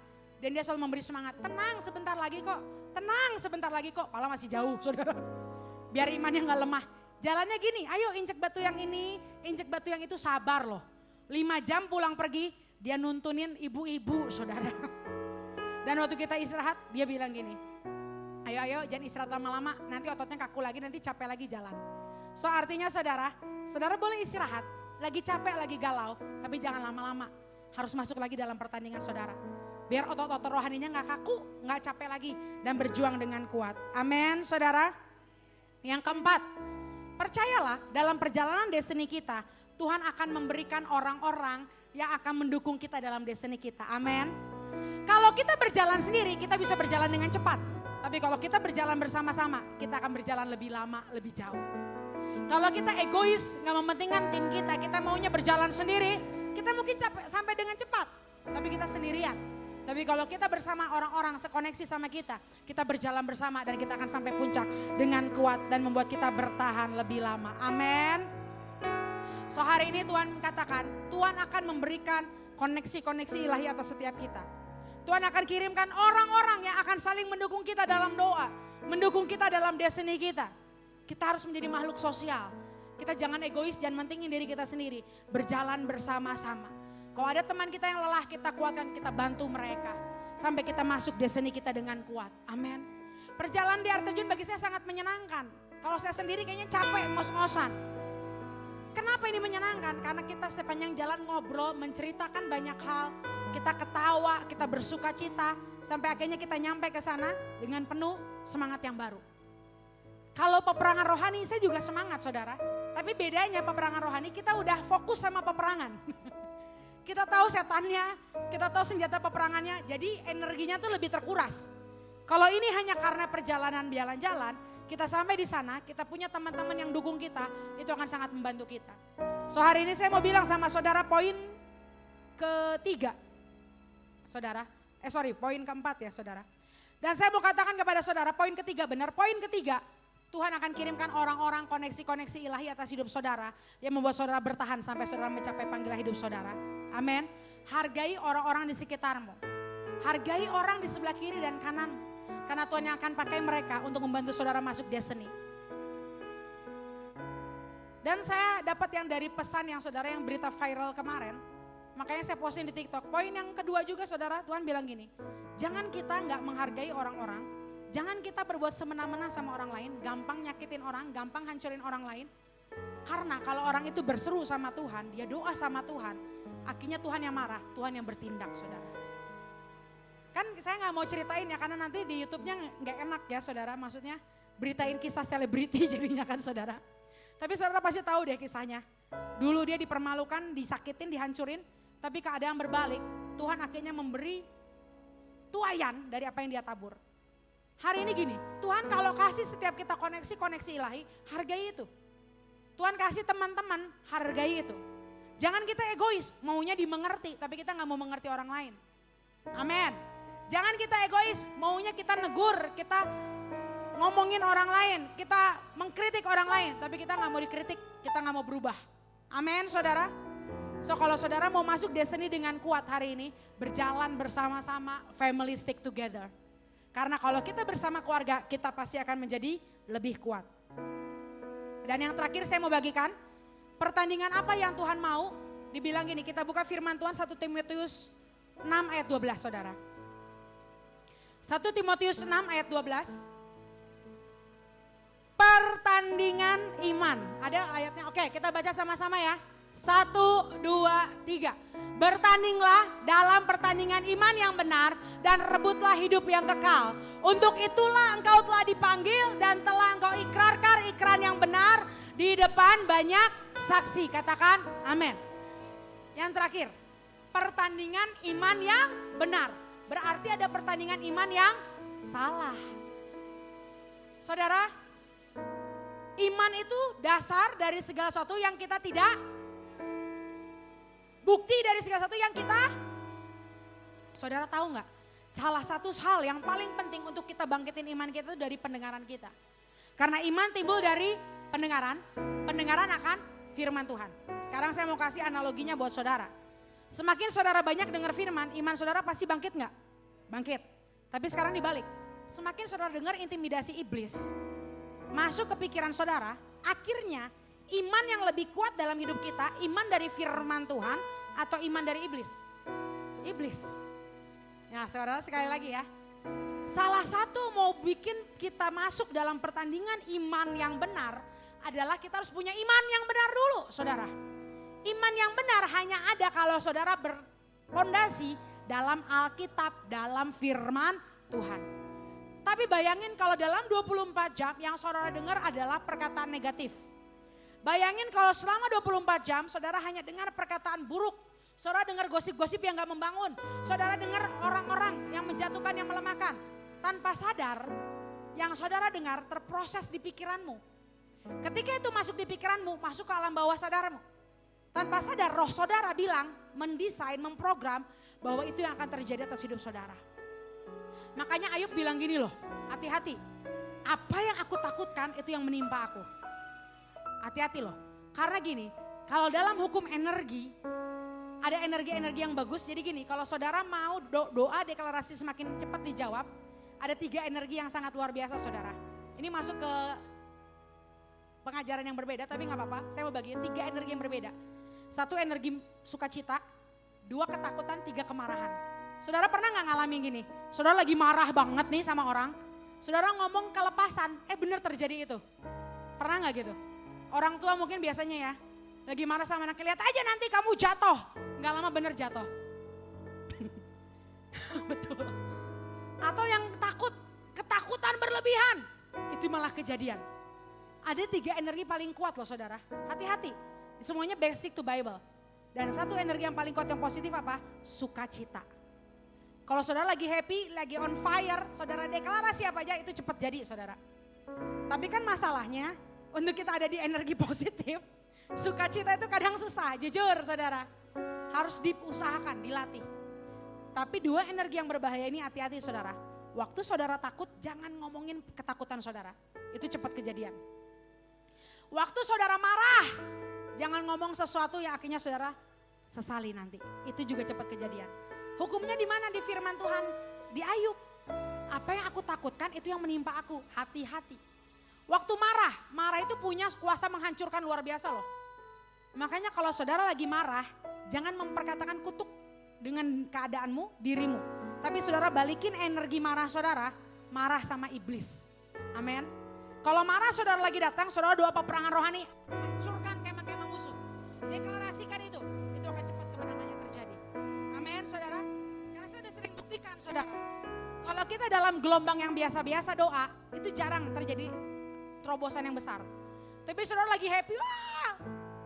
[SPEAKER 1] Dan dia selalu memberi semangat, tenang sebentar lagi kok. Tenang sebentar lagi kok, pala masih jauh saudara. Biar imannya gak lemah. Jalannya gini, ayo injek batu yang ini, injek batu yang itu, sabar loh. 5 jam pulang pergi, dia nuntunin ibu-ibu saudara. Dan waktu kita istirahat, dia bilang gini, ayo jangan istirahat lama-lama, nanti ototnya kaku lagi, nanti capek lagi jalan. So artinya saudara boleh istirahat, lagi capek, lagi galau, tapi jangan lama-lama. Harus masuk lagi dalam pertandingan saudara. Biar otot-otot rohaninya gak kaku, gak capek lagi, dan berjuang dengan kuat. Amin saudara. Yang keempat, percayalah dalam perjalanan destiny kita, Tuhan akan memberikan orang-orang yang akan mendukung kita dalam destiny kita. Amin. Kalau kita berjalan sendiri, kita bisa berjalan dengan cepat. Tapi kalau kita berjalan bersama-sama, kita akan berjalan lebih lama, lebih jauh. Kalau kita egois, gak mementingkan tim kita maunya berjalan sendiri, kita mungkin sampai dengan cepat. Tapi kita sendirian. Tapi kalau kita bersama orang-orang sekoneksi sama kita berjalan bersama dan kita akan sampai puncak dengan kuat dan membuat kita bertahan lebih lama. Amin. So hari ini Tuhan katakan, Tuhan akan memberikan koneksi-koneksi ilahi atas setiap kita. Tuhan akan kirimkan orang-orang yang akan saling mendukung kita dalam doa, mendukung kita dalam destiny kita. Kita harus menjadi makhluk sosial. Kita jangan egois, jangan mentingin diri kita sendiri. Berjalan bersama-sama. Kalau ada teman kita yang lelah, kita kuatkan, kita bantu mereka. Sampai kita masuk destiny kita dengan kuat. Amin. Perjalanan di air terjun bagi saya sangat menyenangkan. Kalau saya sendiri kayaknya capek, ngos-ngosan. Kenapa ini menyenangkan? Karena kita sepanjang jalan ngobrol, menceritakan banyak hal. Kita ketawa, kita bersuka cita. Sampai akhirnya kita nyampe ke sana dengan penuh semangat yang baru. Kalau peperangan rohani saya juga semangat saudara. Tapi bedanya peperangan rohani kita udah fokus sama peperangan. Kita tahu setannya, kita tahu senjata peperangannya, jadi energinya tuh lebih terkuras. Kalau ini hanya karena perjalanan jalan-jalan, kita sampai di sana, kita punya teman-teman yang dukung kita, itu akan sangat membantu kita. So hari ini saya mau bilang sama saudara poin ketiga. Poin keempat ya saudara. Dan saya mau katakan kepada saudara, poin ketiga benar, poin ketiga. Tuhan akan kirimkan orang-orang koneksi-koneksi ilahi atas hidup saudara yang membuat saudara bertahan sampai saudara mencapai panggilan hidup saudara. Amin. Hargai orang-orang di sekitarmu. Hargai orang di sebelah kiri dan kanan. Karena Tuhan yang akan pakai mereka untuk membantu saudara masuk destiny. Dan saya dapat yang dari pesan yang saudara yang berita viral kemarin. Makanya saya posting di TikTok. Poin yang kedua juga saudara, Tuhan bilang gini. Jangan kita gak menghargai orang-orang. Jangan kita berbuat semena-mena sama orang lain, gampang nyakitin orang, gampang hancurin orang lain. Karena kalau orang itu berseru sama Tuhan, dia doa sama Tuhan, akhirnya Tuhan yang marah, Tuhan yang bertindak saudara. Kan saya gak mau ceritain ya, karena nanti di YouTube-nya gak enak ya saudara, maksudnya beritain kisah selebriti jadinya kan saudara. Tapi saudara pasti tahu deh kisahnya. Dulu dia dipermalukan, disakitin, dihancurin, tapi keadaan berbalik, Tuhan akhirnya memberi tuayan dari apa yang dia tabur. Hari ini gini, Tuhan kalau kasih setiap kita koneksi ilahi, hargai itu. Tuhan kasih teman-teman, hargai itu. Jangan kita egois, maunya dimengerti, tapi kita gak mau mengerti orang lain. Amin. Jangan kita egois, maunya kita negur, kita ngomongin orang lain, kita mengkritik orang lain, tapi kita gak mau dikritik, kita gak mau berubah. Amin saudara. So kalau saudara mau masuk destiny dengan kuat hari ini, berjalan bersama-sama, family stick together. Karena kalau kita bersama keluarga, kita pasti akan menjadi lebih kuat. Dan yang terakhir saya mau bagikan, pertandingan apa yang Tuhan mau? Dibilang gini, kita buka firman Tuhan 1 Timotius 6 ayat 12 saudara. 1 Timotius 6 ayat 12. Pertandingan iman. Ada ayatnya? Oke, kita baca sama-sama ya. 1, 2, 3. Bertandinglah dalam pertandingan iman yang benar dan rebutlah hidup yang kekal. Untuk itulah engkau telah dipanggil dan telah engkau ikrarkan ikrar yang benar di depan banyak saksi. Katakan amin. Yang terakhir, pertandingan iman yang benar. Berarti ada pertandingan iman yang salah. Saudara, iman itu dasar dari segala sesuatu yang kita tidak, bukti dari segala sesuatu yang kita. Saudara tahu nggak? Salah satu hal yang paling penting untuk kita bangkitin iman kita itu dari pendengaran kita. Karena iman timbul dari pendengaran, pendengaran akan firman Tuhan. Sekarang saya mau kasih analoginya buat saudara. Semakin saudara banyak dengar firman, iman saudara pasti bangkit nggak? Bangkit. Tapi sekarang dibalik. Semakin saudara dengar intimidasi iblis masuk ke pikiran saudara, akhirnya iman yang lebih kuat dalam hidup kita, iman dari firman Tuhan atau iman dari iblis? Iblis. Ya saudara, sekali lagi ya. Salah satu mau bikin kita masuk dalam pertandingan iman yang benar adalah kita harus punya iman yang benar dulu, saudara. Iman yang benar hanya ada kalau saudara berfondasi dalam Alkitab, dalam firman Tuhan. Tapi bayangin kalau dalam 24 jam yang saudara dengar adalah perkataan negatif. Bayangin kalau selama 24 jam saudara hanya dengar perkataan buruk. Saudara dengar gosip-gosip yang gak membangun. Saudara dengar orang-orang yang menjatuhkan, yang melemahkan. Tanpa sadar yang saudara dengar terproses di pikiranmu. Ketika itu masuk di pikiranmu, masuk ke alam bawah sadarmu. Tanpa sadar roh saudara bilang, mendesain, memprogram bahwa itu yang akan terjadi atas hidup saudara. Makanya Ayub bilang gini loh, hati-hati. Apa yang aku takutkan itu yang menimpa aku. Hati-hati loh, karena gini, kalau dalam hukum energi, ada energi-energi yang bagus. Jadi gini, kalau saudara mau doa deklarasi semakin cepat dijawab, ada 3 energi yang sangat luar biasa saudara. Ini masuk ke pengajaran yang berbeda, tapi gak apa-apa, saya mau bagiin 3 energi yang berbeda. 1 energi sukacita, 2 ketakutan, 3 kemarahan. Saudara pernah gak ngalamin gini, saudara lagi marah banget nih sama orang, saudara ngomong kelepasan, bener terjadi itu. Pernah gak gitu? Orang tua mungkin biasanya ya, lagi marah sama anak, lihat aja nanti kamu jatuh. Gak lama bener jatuh. Betul. Atau yang takut, ketakutan berlebihan, itu malah kejadian. Ada 3 energi paling kuat loh saudara, hati-hati. Semuanya basic to Bible. Dan 1 energi yang paling kuat yang positif apa? Sukacita. Kalau saudara lagi happy, lagi on fire, saudara deklarasi apa aja itu cepat jadi saudara. Tapi kan masalahnya untuk kita ada di energi positif, sukacita itu kadang susah, jujur saudara. Harus diusahakan, dilatih. Tapi 2 energi yang berbahaya ini hati-hati saudara. Waktu saudara takut jangan ngomongin ketakutan saudara, itu cepat kejadian. Waktu saudara marah, jangan ngomong sesuatu yang akhirnya saudara sesali nanti, itu juga cepat kejadian. Hukumnya di mana? Di firman Tuhan, di Ayub. Apa yang aku takutkan itu yang menimpa aku, hati-hati. Waktu marah itu punya kuasa menghancurkan luar biasa loh. Makanya kalau saudara lagi marah, jangan memperkatakan kutuk dengan keadaanmu, dirimu. Tapi saudara balikin energi marah saudara, marah sama iblis. Amin. Kalau marah saudara lagi datang, saudara doa peperangan rohani, hancurkan kemah-kemah musuh. Deklarasikan itu akan cepat kemenangannya terjadi. Amin saudara. Karena saya sudah sering buktikan saudara. Kalau kita dalam gelombang yang biasa-biasa doa, itu jarang terjadi terobosan yang besar. Tapi saudara lagi happy, wah,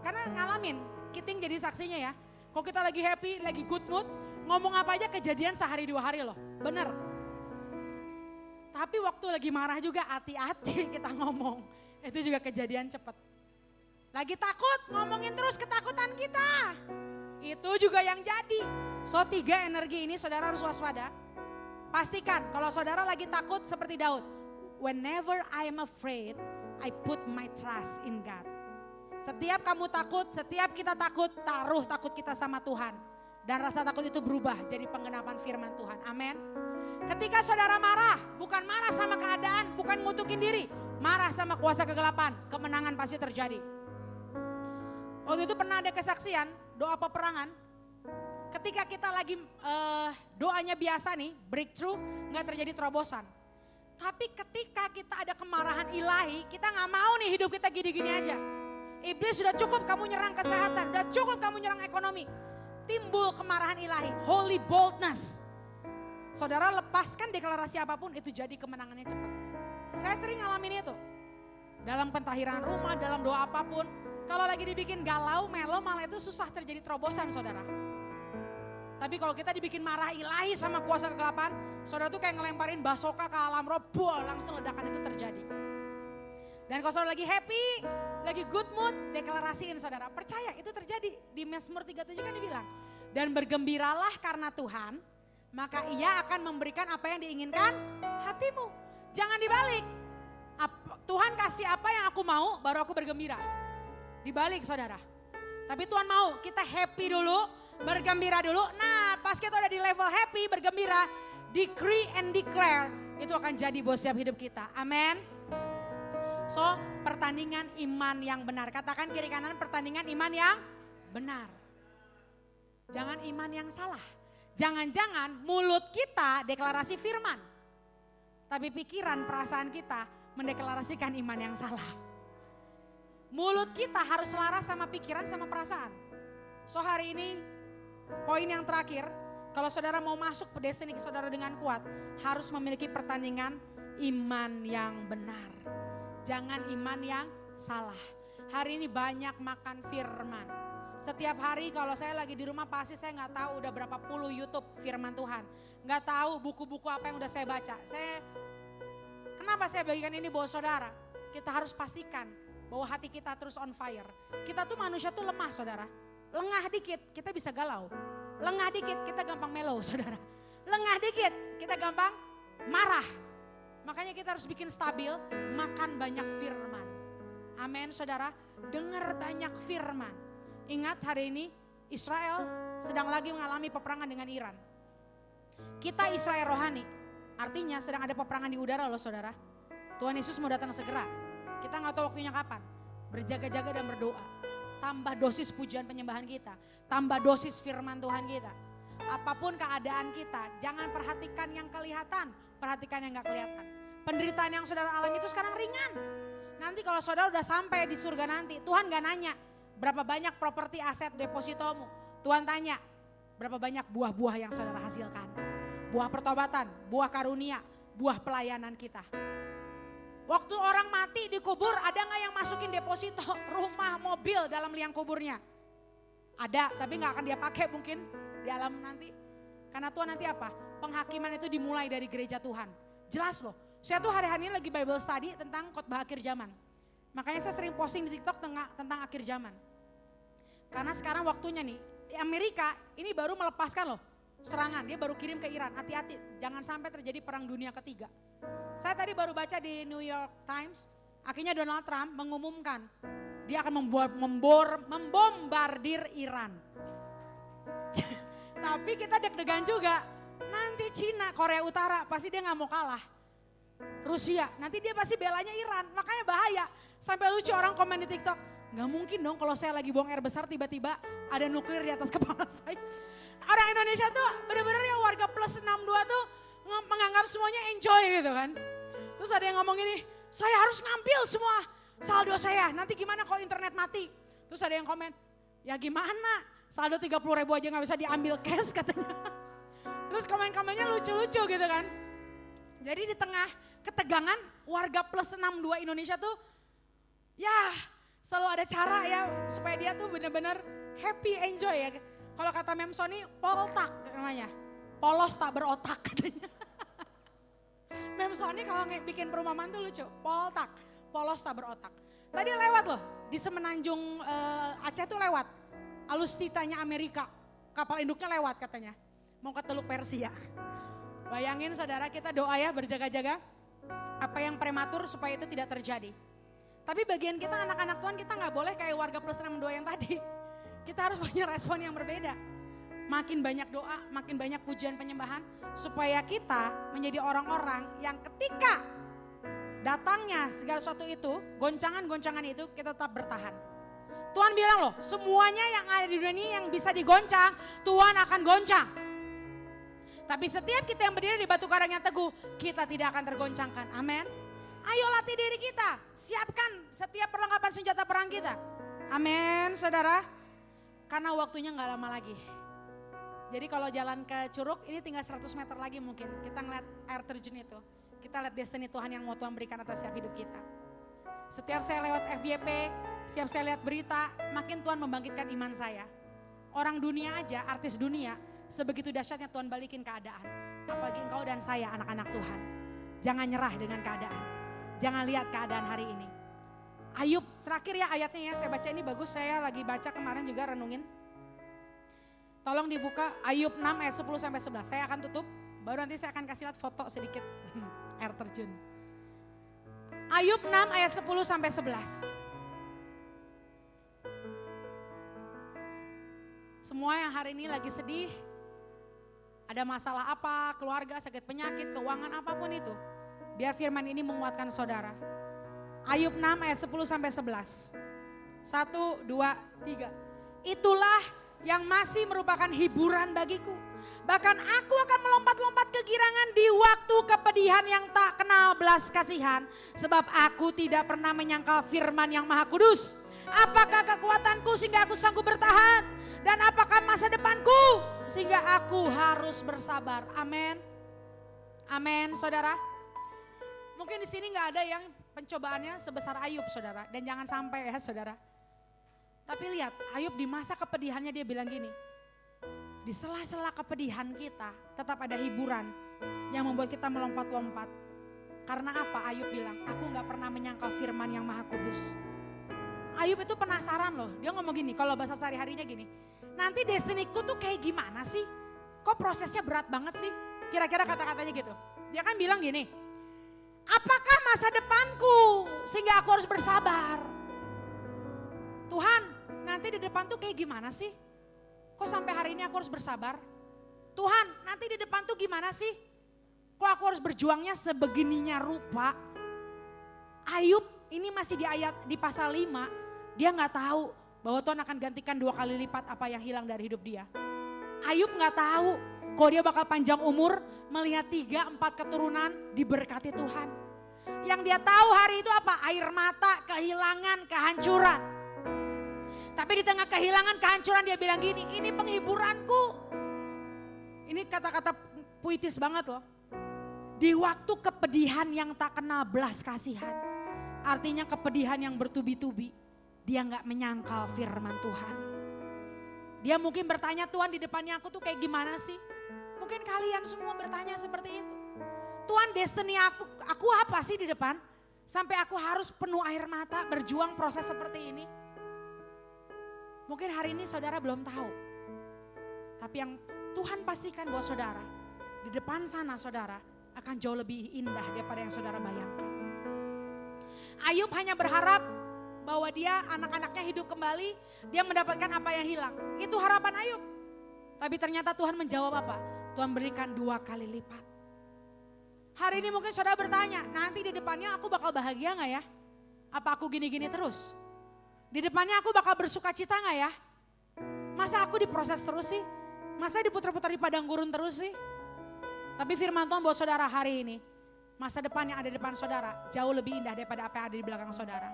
[SPEAKER 1] karena ngalamin, Kiting jadi saksinya ya. Kalau kita lagi happy, lagi good mood, ngomong apa aja kejadian sehari 2 hari loh, bener. Tapi waktu lagi marah juga hati-hati kita ngomong, itu juga kejadian cepet. Lagi takut, ngomongin terus ketakutan kita, itu juga yang jadi. So 3 energi ini saudara harus waspada. Pastikan kalau saudara lagi takut seperti Daud. Whenever I am afraid, I put my trust in God. Setiap kamu takut, setiap kita takut, taruh takut kita sama Tuhan. Dan rasa takut itu berubah jadi penggenapan firman Tuhan. Amin. Ketika saudara marah, bukan marah sama keadaan, bukan ngutukin diri. Marah sama kuasa kegelapan, kemenangan pasti terjadi. Waktu itu pernah ada kesaksian, doa peperangan. Ketika kita lagi doanya biasa nih, breakthrough, gak terjadi terobosan. Tapi ketika kita ada kemarahan ilahi, kita gak mau nih hidup kita gini-gini aja. Iblis sudah cukup kamu nyerang kesehatan, sudah cukup kamu nyerang ekonomi. Timbul kemarahan ilahi, holy boldness. Saudara lepaskan deklarasi apapun itu jadi kemenangannya cepat. Saya sering ngalamin itu. Dalam pentahiran rumah, dalam doa apapun. Kalau lagi dibikin galau, melo, malah itu susah terjadi terobosan saudara. Tapi kalau kita dibikin marah ilahi sama kuasa kegelapan, saudara tuh kayak ngelemparin basoka ke alam roh, langsung ledakan itu terjadi. Dan kalau saudara lagi happy, lagi good mood, deklarasiin saudara. Percaya itu terjadi. Di Mazmur 37 kan dibilang. Dan bergembiralah karena Tuhan, maka ia akan memberikan apa yang diinginkan hatimu. Jangan dibalik. Tuhan kasih apa yang aku mau, baru aku bergembira. Dibalik saudara. Tapi Tuhan mau kita happy dulu, bergembira dulu. Nah pas kita udah di level happy, bergembira, decree and declare, itu akan jadi bos setiap hidup kita. Amin. So pertandingan iman yang benar. Katakan kiri kanan, pertandingan iman yang benar. Jangan iman yang salah. Jangan-jangan mulut kita deklarasi firman. Tapi pikiran, perasaan kita mendeklarasikan iman yang salah. Mulut kita harus selaras sama pikiran sama perasaan. So hari ini poin yang terakhir. Kalau saudara mau masuk ke destiny saudara dengan kuat. Harus memiliki pertandingan iman yang benar. Jangan iman yang salah. Hari ini banyak makan firman. Setiap hari kalau saya lagi di rumah pasti saya nggak tahu udah berapa puluh YouTube firman Tuhan. Nggak tahu buku-buku apa yang udah saya baca. Kenapa saya bagikan ini buat saudara? Kita harus pastikan bahwa hati kita terus on fire. Kita tuh manusia tuh lemah saudara. Lengah dikit kita bisa galau. Lengah dikit kita gampang mellow saudara. Lengah dikit kita gampang marah. Makanya kita harus bikin stabil, makan banyak firman. Amin saudara, dengar banyak firman. Ingat hari ini Israel sedang lagi mengalami peperangan dengan Iran. Kita Israel rohani, artinya sedang ada peperangan di udara loh saudara. Tuhan Yesus mau datang segera. Kita gak tahu waktunya kapan. Berjaga-jaga dan berdoa. Tambah dosis pujian penyembahan kita. Tambah dosis firman Tuhan kita. Apapun keadaan kita, jangan perhatikan yang kelihatan. Perhatikan yang gak kelihatan. Penderitaan yang saudara alami itu sekarang ringan. Nanti kalau saudara udah sampai di surga nanti, Tuhan gak nanya berapa banyak properti aset depositomu. Tuhan tanya berapa banyak buah-buah yang saudara hasilkan. Buah pertobatan, buah karunia, buah pelayanan kita. Waktu orang mati dikubur, ada gak yang masukin deposito rumah, mobil dalam liang kuburnya? Ada, tapi gak akan dia pakai mungkin di alam nanti. Karena Tuhan nanti apa? Penghakiman itu dimulai dari gereja Tuhan. Jelas loh, saya tuh hari-hari ini lagi Bible study tentang khotbah akhir zaman. Makanya saya sering posting di TikTok tentang akhir zaman. Karena sekarang waktunya nih, Amerika ini baru melepaskan loh serangan, dia baru kirim ke Iran. Hati-hati, jangan sampai terjadi perang dunia ketiga. Saya tadi baru baca di New York Times, akhirnya Donald Trump mengumumkan dia akan membombardir Iran. Tapi kita deg-degan juga, nanti Cina, Korea Utara pasti dia gak mau kalah. Rusia, nanti dia pasti belanya Iran, makanya bahaya. Sampai lucu orang komen di TikTok, gak mungkin dong kalau saya lagi buang air besar tiba-tiba ada nuklir di atas kepala saya. Orang Indonesia tuh bener-bener yang warga plus 62 tuh menganggap semuanya enjoy gitu kan. Terus ada yang ngomong gini, saya harus ngambil semua saldo saya, nanti gimana kalau internet mati. Terus ada yang komen, ya gimana saldo 30.000 aja gak bisa diambil cash katanya. Terus komen-komennya lucu-lucu gitu kan. Jadi di tengah ketegangan warga plus 62 Indonesia tuh ya selalu ada cara ya supaya dia tuh benar-benar happy, enjoy ya. Kalau kata Mem Sony, poltak namanya. Polos tak berotak katanya. Mem Sony kalau bikin perumpamaan tuh lucu, poltak, polos tak berotak. Tadi lewat loh, di Semenanjung Aceh tuh lewat. Alustitanya Amerika, kapal induknya lewat katanya. Mau ke Teluk Persia. Bayangin saudara, kita doa ya berjaga-jaga. Apa yang prematur supaya itu tidak terjadi. Tapi bagian kita anak-anak Tuhan kita gak boleh kayak warga plus 62 yang tadi. Kita harus punya respon yang berbeda. Makin banyak doa, makin banyak pujian penyembahan. Supaya kita menjadi orang-orang yang ketika datangnya segala sesuatu itu, goncangan-goncangan itu kita tetap bertahan. Tuhan bilang loh, semuanya yang ada di dunia ini yang bisa digoncang, Tuhan akan goncang. Tapi setiap kita yang berdiri di batu karang yang teguh, kita tidak akan tergoncangkan. Amin. Ayo latih diri kita, siapkan setiap perlengkapan senjata perang kita. Amin, saudara. Karena waktunya gak lama lagi. Jadi kalau jalan ke Curug ini tinggal 100 meter lagi mungkin. Kita ngeliat air terjun itu. Kita lihat destiny Tuhan yang mau Tuhan berikan atas setiap hidup kita. Setiap saya lewat FYP, setiap saya lihat berita, makin Tuhan membangkitkan iman saya. Orang dunia aja, artis dunia, sebegitu dahsyatnya Tuhan balikin keadaan. Apalagi engkau dan saya anak-anak Tuhan. Jangan nyerah dengan keadaan. Jangan lihat keadaan hari ini. Ayub, terakhir ya ayatnya ya, saya baca ini bagus, saya lagi baca kemarin juga renungin. Tolong dibuka Ayub 6 ayat 10 sampai 11. Saya akan tutup, baru nanti saya akan kasih lihat foto sedikit air terjun. Ayub 6 ayat 10 sampai 11. Semua yang hari ini lagi sedih, ada masalah apa, keluarga, sakit penyakit, keuangan, apapun itu. Biar firman ini menguatkan saudara. Ayub 6 ayat 10 sampai 11. 1, 2, 3. Itulah yang masih merupakan hiburan bagiku. Bahkan aku akan melompat-lompat kegirangan di waktu kepedihan yang tak kenal belas kasihan. Sebab aku tidak pernah menyangkal firman yang maha kudus. Apakah kekuatanku sehingga aku sanggup bertahan? Dan apakah masa depanku sehingga aku harus bersabar? Amin. Amin, saudara. Mungkin di sini nggak ada yang pencobaannya sebesar Ayub, saudara. Dan jangan sampai ya, saudara. Tapi lihat, Ayub di masa kepedihannya dia bilang gini. Di sela-sela kepedihan kita tetap ada hiburan yang membuat kita melompat-lompat. Karena apa? Ayub bilang, aku nggak pernah menyangkal firman yang maha kudus. Ayub itu penasaran loh, dia ngomong gini, kalau bahasa sehari-harinya gini. Nanti destiniku tuh kayak gimana sih? Kok prosesnya berat banget sih? Kira-kira kata-katanya gitu. Dia kan bilang gini, apakah masa depanku sehingga aku harus bersabar? Tuhan, nanti di depan tuh kayak gimana sih? Kok sampai hari ini aku harus bersabar? Tuhan, nanti di depan tuh gimana sih? Kok aku harus berjuangnya sebegininya rupa? Ayub ini masih di pasal 5, dia gak tahu bahwa Tuhan akan gantikan 2 kali lipat apa yang hilang dari hidup dia. Ayub gak tahu kalau dia bakal panjang umur melihat 3-4 keturunan diberkati Tuhan. Yang dia tahu hari itu apa? Air mata, kehilangan, kehancuran. Tapi di tengah kehilangan, kehancuran dia bilang gini, ini penghiburanku. Ini kata-kata puitis banget loh. Di waktu kepedihan yang tak kenal belas kasihan. Artinya kepedihan yang bertubi-tubi. Dia gak menyangkal firman Tuhan. Dia mungkin bertanya, Tuhan di depannya aku tuh kayak gimana sih? Mungkin kalian semua bertanya seperti itu. Tuhan destiny aku apa sih di depan? Sampai aku harus penuh air mata berjuang proses seperti ini. Mungkin hari ini saudara belum tahu. Tapi yang Tuhan pastikan bahwa saudara, di depan sana saudara akan jauh lebih indah daripada yang saudara bayangkan. Ayub hanya berharap bahwa dia anak-anaknya hidup kembali, dia mendapatkan apa yang hilang. Itu harapan Ayub. Tapi ternyata Tuhan menjawab apa? Tuhan berikan 2 kali lipat. Hari ini mungkin saudara bertanya, nanti di depannya aku bakal bahagia gak ya? Apa aku gini-gini terus? Di depannya aku bakal bersuka cita gak ya? Masa aku diproses terus sih? Masa diputar-putar di padang gurun terus sih? Tapi firman Tuhan buat saudara hari ini, masa depan yang ada di depan saudara jauh lebih indah daripada apa yang ada di belakang saudara.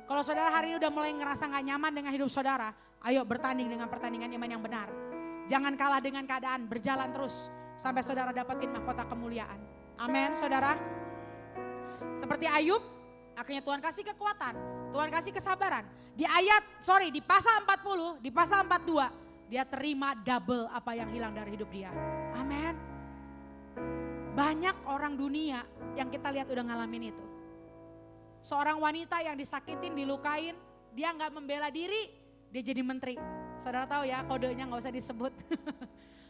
[SPEAKER 1] Kalau saudara hari ini udah mulai ngerasa gak nyaman dengan hidup saudara, ayo bertanding dengan pertandingan iman yang benar. Jangan kalah dengan keadaan, berjalan terus sampai saudara dapetin mahkota kemuliaan. Amin saudara. Seperti Ayub, akhirnya Tuhan kasih kekuatan, Tuhan kasih kesabaran. Di pasal 40, di pasal 42, dia terima double apa yang hilang dari hidup dia. Amin. Banyak orang dunia yang kita lihat udah ngalamin itu. Seorang wanita yang disakitin, dilukain, dia gak membela diri, dia jadi menteri. Saudara tahu ya kodenya gak usah disebut.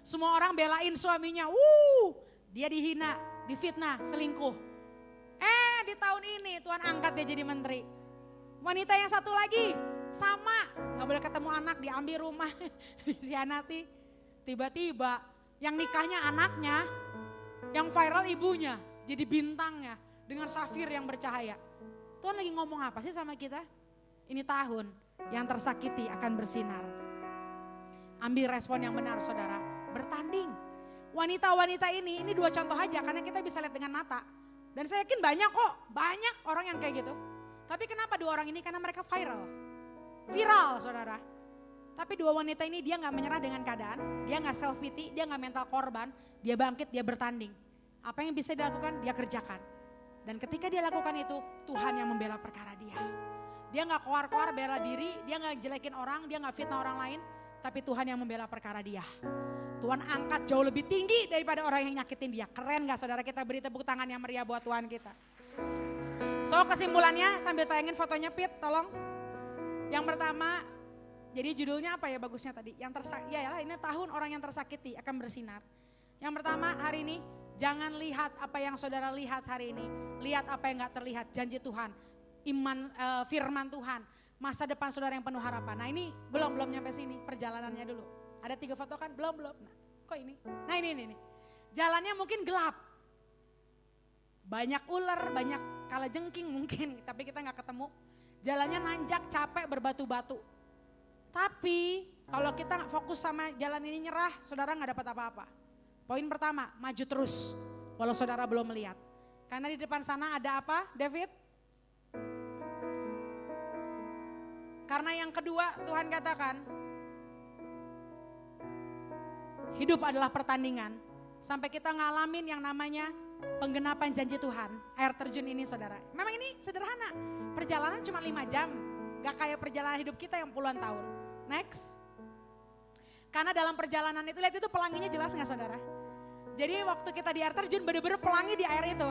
[SPEAKER 1] Semua orang belain suaminya, dia dihina, difitnah, selingkuh. Di tahun ini Tuhan angkat dia jadi menteri. Wanita yang satu lagi sama, gak boleh ketemu anak, diambil rumah, disianati. Tiba-tiba yang nikahnya anaknya, yang viral ibunya, jadi bintangnya dengan safir yang bercahaya. Tuhan lagi ngomong apa sih sama kita? Ini tahun yang tersakiti akan bersinar. Ambil respon yang benar saudara, bertanding. Wanita-wanita ini 2 contoh aja karena kita bisa lihat dengan mata. Dan saya yakin banyak kok, banyak orang yang kayak gitu. Tapi kenapa 2 orang ini? Karena mereka viral. viral saudara. Tapi dua wanita ini dia gak menyerah dengan keadaan, dia gak self pity, dia gak mental korban, dia bangkit, dia bertanding. Apa yang bisa dilakukan, dia kerjakan. Dan ketika dia lakukan itu, Tuhan yang membela perkara dia. Dia gak koar-koar bela diri, dia gak jelekin orang, dia gak fitnah orang lain, tapi Tuhan yang membela perkara dia. Tuhan angkat jauh lebih tinggi daripada orang yang nyakitin dia. Keren gak saudara, kita beri tepuk tangan yang meriah buat Tuhan kita. So kesimpulannya sambil tayangin fotonya Pit, tolong. Yang pertama, jadi judulnya apa ya bagusnya tadi? Ini tahun orang yang tersakiti akan bersinar. Yang pertama hari ini, jangan lihat apa yang saudara lihat hari ini. Lihat apa yang gak terlihat, janji Tuhan, iman, firman Tuhan. Masa depan saudara yang penuh harapan. Nah ini belum nyampe sini, perjalanannya dulu. Ada 3 foto kan? Belum. Nah, kok ini? Nah ini. Jalannya mungkin gelap. Banyak ular, banyak kalajengking mungkin, tapi kita gak ketemu. Jalannya nanjak, capek, berbatu-batu. Tapi kalau kita gak fokus sama jalan ini nyerah, saudara gak dapat apa-apa. Poin pertama, maju terus walau saudara belum melihat. Karena di depan sana ada apa David? Karena yang kedua Tuhan katakan, hidup adalah pertandingan. Sampai kita ngalamin yang namanya penggenapan janji Tuhan. Air terjun ini saudara. Memang ini sederhana. Perjalanan cuma 5 jam. Gak kayak perjalanan hidup kita yang puluhan tahun. Next. Karena dalam perjalanan itu, lihat itu pelanginya jelas gak saudara? Jadi waktu kita di air terjun bener-bener pelangi di air itu.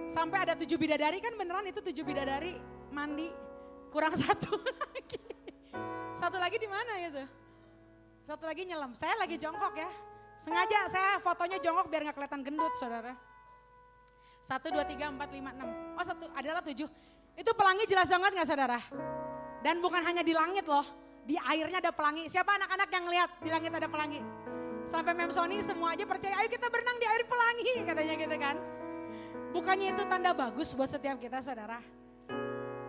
[SPEAKER 1] Sampai ada 7 bidadari, kan beneran itu 7 bidadari mandi. Kurang 1 lagi. 1 lagi di mana gitu? 1 lagi nyelam. Saya lagi jongkok ya. Sengaja saya fotonya jongkok biar gak kelihatan gendut saudara. 1, 2, 3, 4, 5, 6. Oh adalah 7. Itu pelangi jelas banget gak saudara? Dan bukan hanya di langit loh, di airnya ada pelangi. Siapa anak-anak yang lihat di langit ada pelangi? Sampai Mem Sony semua aja percaya, ayo kita berenang di air pelangi katanya gitu kan. Bukannya itu tanda bagus buat setiap kita saudara?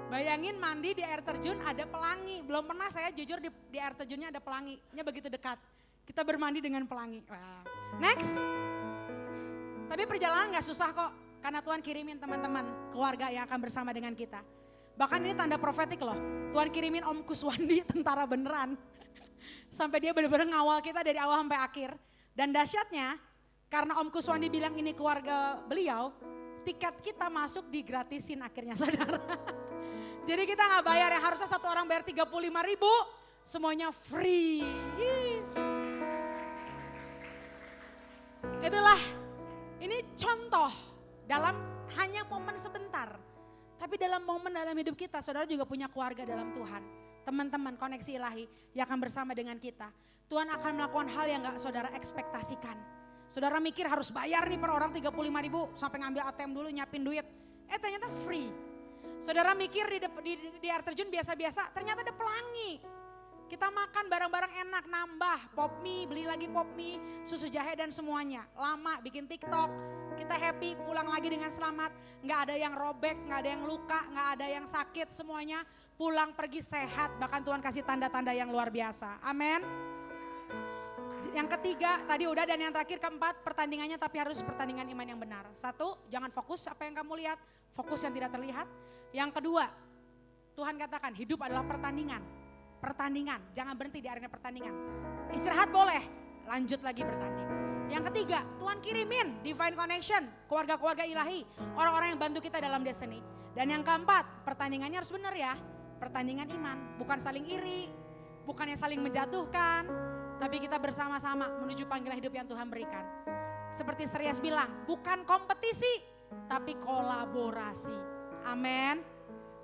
[SPEAKER 1] Bayangin mandi di air terjun ada pelangi. Belum pernah saya jujur di air terjunnya ada pelanginya begitu dekat. Kita bermandi dengan pelangi. Wow. Next. Tapi perjalanan gak susah kok. Karena Tuhan kirimin teman-teman, keluarga yang akan bersama dengan kita. Bahkan ini tanda profetik loh. Tuhan kirimin Om Kuswandi tentara beneran. Sampai dia benar-benar ngawal kita dari awal sampai akhir. Dan dahsyatnya karena Om Kuswandi bilang ini keluarga beliau, tiket kita masuk digratisin akhirnya saudara. Jadi kita gak bayar, yang harusnya 1 orang bayar 35.000, semuanya free. Itulah, ini contoh dalam hanya momen sebentar. Tapi dalam momen dalam hidup kita, saudara juga punya keluarga dalam Tuhan. Teman-teman koneksi ilahi yang akan bersama dengan kita. Tuhan akan melakukan hal yang gak saudara ekspektasikan. Saudara mikir harus bayar nih per orang 35.000 sampai ngambil ATM dulu nyiapin duit. Ternyata free. Saudara mikir di air terjun biasa-biasa, ternyata ada pelangi. Kita makan barang-barang enak, nambah pop mie, beli lagi pop mie, susu jahe dan semuanya. Lama bikin TikTok, kita happy pulang lagi dengan selamat. Gak ada yang robek, gak ada yang luka, gak ada yang sakit, semuanya pulang pergi sehat. Bahkan Tuhan kasih tanda-tanda yang luar biasa. Amin. Yang ketiga tadi udah, dan yang terakhir keempat, pertandingannya tapi harus pertandingan iman yang benar. 1, jangan fokus apa yang kamu lihat, fokus yang tidak terlihat. Yang kedua, Tuhan katakan hidup adalah pertandingan. Pertandingan, jangan berhenti di arena pertandingan. Istirahat boleh, lanjut lagi bertanding. Yang ketiga, Tuhan kirimin divine connection, keluarga-keluarga ilahi, orang-orang yang bantu kita dalam destiny. Dan yang keempat, pertandingannya harus benar ya. Pertandingan iman, bukan saling iri, bukannya saling menjatuhkan, tapi kita bersama-sama menuju panggilan hidup yang Tuhan berikan. Seperti Serias bilang, bukan kompetisi, tapi kolaborasi. Amin.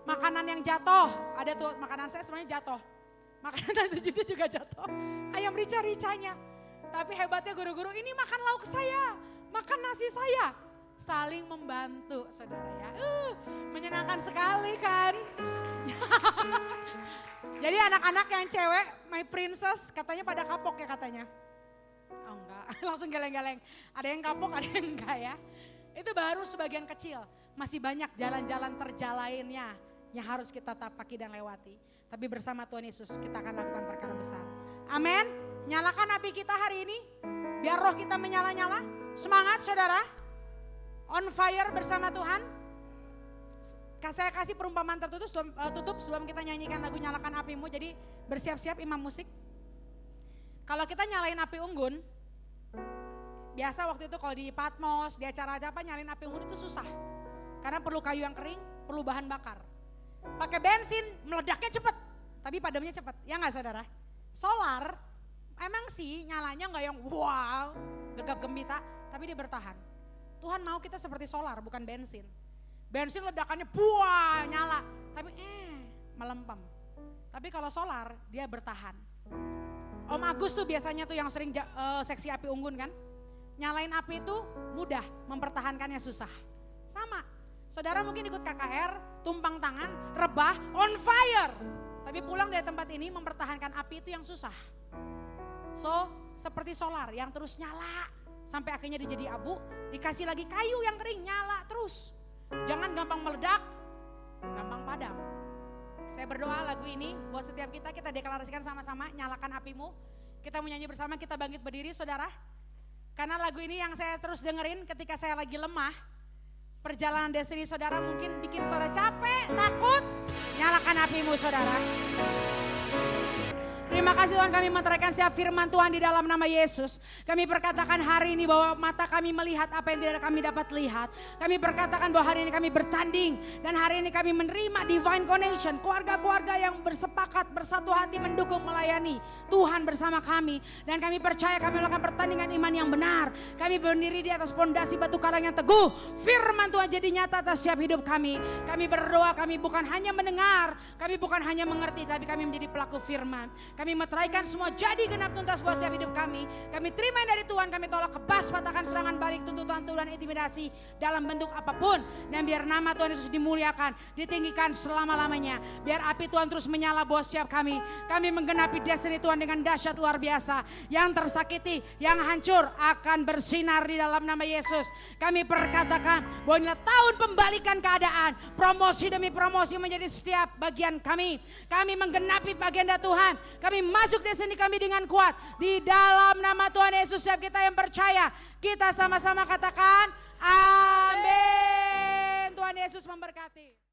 [SPEAKER 1] Makanan yang jatuh, ada tuh makanan saya sebenarnya jatuh. Makanan Tante Juju juga jatuh, ayam rica-ricanya. Tapi hebatnya guru-guru, ini makan lauk saya, makan nasi saya. Saling membantu saudara ya, menyenangkan sekali kan. Jadi anak-anak yang cewek, my princess katanya pada kapok ya katanya. Oh enggak, langsung geleng-geleng. Ada yang kapok, ada yang enggak ya. Itu baru sebagian kecil, masih banyak jalan-jalan terjal lainnya yang harus kita tapaki dan lewati. Tapi bersama Tuhan Yesus kita akan lakukan perkara besar. Amin. Nyalakan api kita hari ini, biar roh kita menyala-nyala. Semangat saudara, on fire bersama Tuhan. Saya kasih perumpamaan tertutup tutup sebelum kita nyanyikan lagu Nyalakan Apimu. Jadi bersiap-siap imam musik. Kalau kita nyalain api unggun, biasa waktu itu kalau di Patmos, di acara-acara apa nyalain api unggun itu susah. Karena perlu kayu yang kering, perlu bahan bakar. Pakai bensin, meledaknya cepet, tapi padamnya cepet. Ya nggak saudara? Solar, emang sih nyalanya nggak yang wow, gegap gembita, tapi dia bertahan. Tuhan mau kita seperti solar, bukan bensin. Bensin ledakannya buah nyala, tapi melempem. Tapi kalau solar dia bertahan. Om Agus tuh biasanya tuh yang sering seksi api unggun kan. Nyalain api itu mudah, mempertahankannya susah. Sama, saudara mungkin ikut KKR, tumpang tangan, rebah, on fire. Tapi pulang dari tempat ini mempertahankan api itu yang susah. So seperti solar yang terus nyala sampai akhirnya dia jadi abu, dikasih lagi kayu yang kering nyala terus. Jangan gampang meledak, gampang padam. Saya berdoa lagu ini buat setiap kita deklarasikan sama-sama, nyalakan apimu. Kita mau nyanyi bersama, kita bangkit berdiri saudara. Karena lagu ini yang saya terus dengerin ketika saya lagi lemah. Perjalanan destiny saudara mungkin bikin saudara capek, takut. Nyalakan apimu saudara. Terima kasih Tuhan, kami meteraikan setiap firman Tuhan di dalam nama Yesus. Kami perkatakan hari ini bahwa mata kami melihat apa yang tidak kami dapat lihat. Kami perkatakan bahwa hari ini kami bertanding. Dan hari ini kami menerima divine connection. Keluarga-keluarga yang bersepakat, bersatu hati mendukung melayani Tuhan bersama kami. Dan kami percaya kami melakukan pertandingan iman yang benar. Kami berdiri di atas pondasi batu karang yang teguh. Firman Tuhan jadi nyata atas setiap hidup kami. Kami berdoa, kami bukan hanya mendengar. Kami bukan hanya mengerti, tapi kami menjadi pelaku firman. Kami meteraikan semua jadi genap tuntas buat setiap hidup kami. Kami terima dari Tuhan, kami tolak kebas, patahkan serangan balik, tuntutan Tuhan, intimidasi dalam bentuk apapun. Dan biar nama Tuhan Yesus dimuliakan, ditinggikan selama-lamanya. Biar api Tuhan terus menyala buat setiap kami. Kami menggenapi destiny Tuhan dengan dahsyat luar biasa. Yang tersakiti, yang hancur akan bersinar di dalam nama Yesus. Kami perkatakan bahwa inilah tahun pembalikan keadaan. Promosi demi promosi menjadi setiap bagian kami. Kami menggenapi agenda Tuhan. Kami masuk di sini kami dengan kuat. Di dalam nama Tuhan Yesus, setiap kita yang percaya, kita sama-sama katakan amin. Tuhan Yesus memberkati.